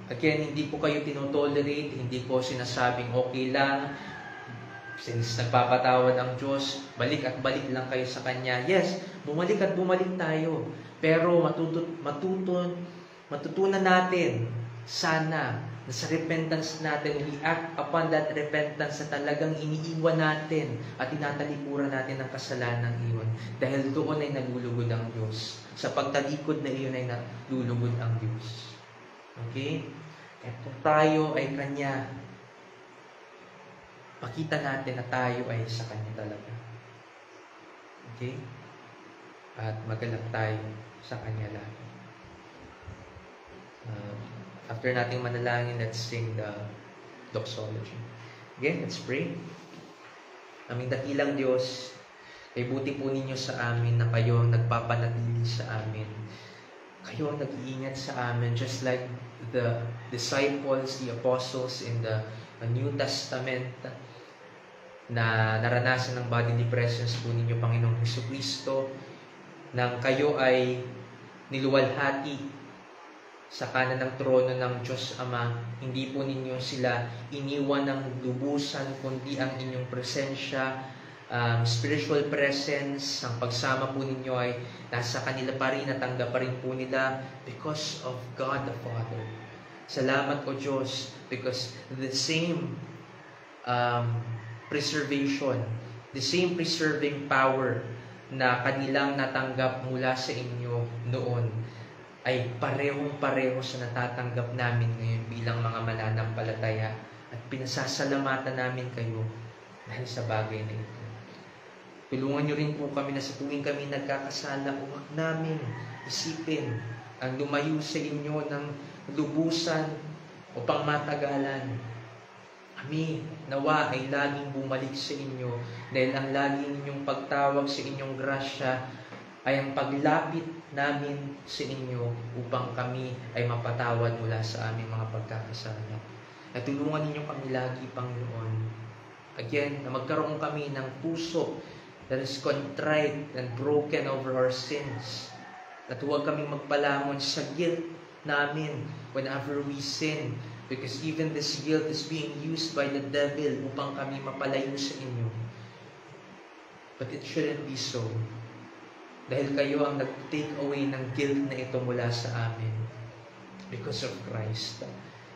Again, hindi po kayo tinotolerate, hindi po sinasabing okay lang, since nagpapatawad ang Diyos, balik at balik lang kayo sa Kanya. Yes, bumalik at bumalik tayo. Pero matutunan natin, sana, na sa repentance natin, we act upon that repentance na talagang iniiwan natin at tinatalikuran natin ang kasalanang iyon. Dahil doon ay nalulugod ang Diyos. Sa pagtalikod na iyon ay nalulugod ang Diyos. Okay? At kung tayo ay Kanya, pakita natin na tayo ay sa Kanya talaga. Okay? At maganap tayo sa Kanya lagi. After nating manalangin, let's sing the doxology. Again, let's pray. Aming dakilang Diyos, kay buti po ninyo sa amin na kayo ang nagpapanatili sa amin. Kayo ang nag-iingat sa amin, just like the disciples, the apostles in the New Testament na naranasan ng bodily presence po ninyo, Panginoong Jesucristo, nang kayo ay niluwalhati sa kanan ng trono ng Diyos Ama, hindi po ninyo sila iniwan ng lubusan, kundi ang inyong presensya, spiritual presence, ang pagsama po ninyo ay nasa kanila pa rin, natanggap pa rin po nila because of God the Father. Salamat o Diyos, because the same preservation, the same preserving power na kanilang natanggap mula sa inyo noon, ay parehong-pareho sa natatanggap namin ngayon bilang mga mananampalataya, at pinasasalamatan namin kayo dahil sa bagay na ito. Tulungan niyo rin po kami na sa tuwing kami nagkakasala, huwag namin isipin ang lumayo sa inyo ng lubusan o pangmatagalan. Kami nawa ay laging bumalik sa inyo dahil ang laging inyong pagtawag sa inyong grasya ay ang paglapit namin sa inyo upang kami ay mapatawad mula sa aming mga pagkakasala. At tulungan ninyo kami lagi, Panginoon. Again, na magkaroon kami ng puso that is contrite and broken over our sins. At huwag kami magpalamon sa guilt namin whenever we sin. Because even this guilt is being used by the devil upang kami mapalayo sa inyo. But it shouldn't be so. Dahil kayo ang nag-take away ng guilt na ito mula sa amin because of Christ.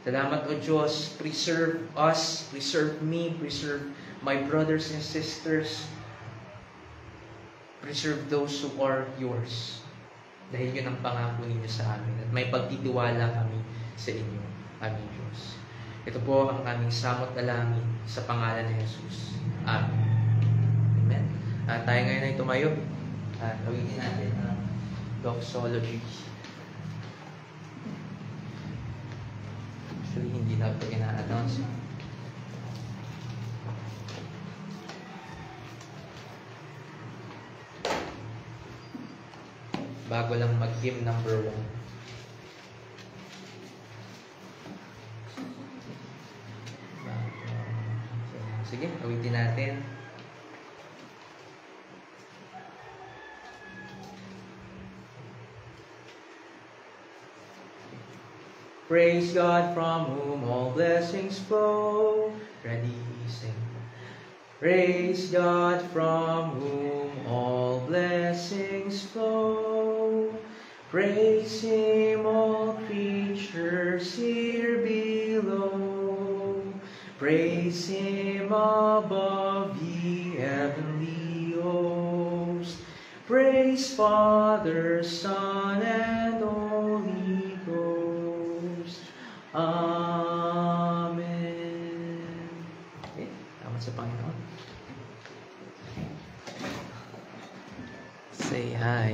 Salamat o Diyos, preserve us, preserve me, preserve my brothers and sisters, preserve those who are yours. Dahil yun ang pangako ninyo sa amin at may pagtitiwala kami sa inyo, aming Diyos. Ito po ang aming samot dalangin sa pangalan ni Jesus. Amen. Amen. Tayo ngayon ay tumayo. Gawin natin ang doxology. Actually, hindi na ito ina-announce. Bago lang mag-hymn number 1. Sige, awitin natin. Praise God from whom all blessings flow. Ready, sing. Praise God from whom all blessings flow. Praise Him, all creatures here below. Praise Him above, ye heavenly hosts. Praise Father, Son, and Holy Ghost. Amen. Okay, tama sa Panginoon. Say hi.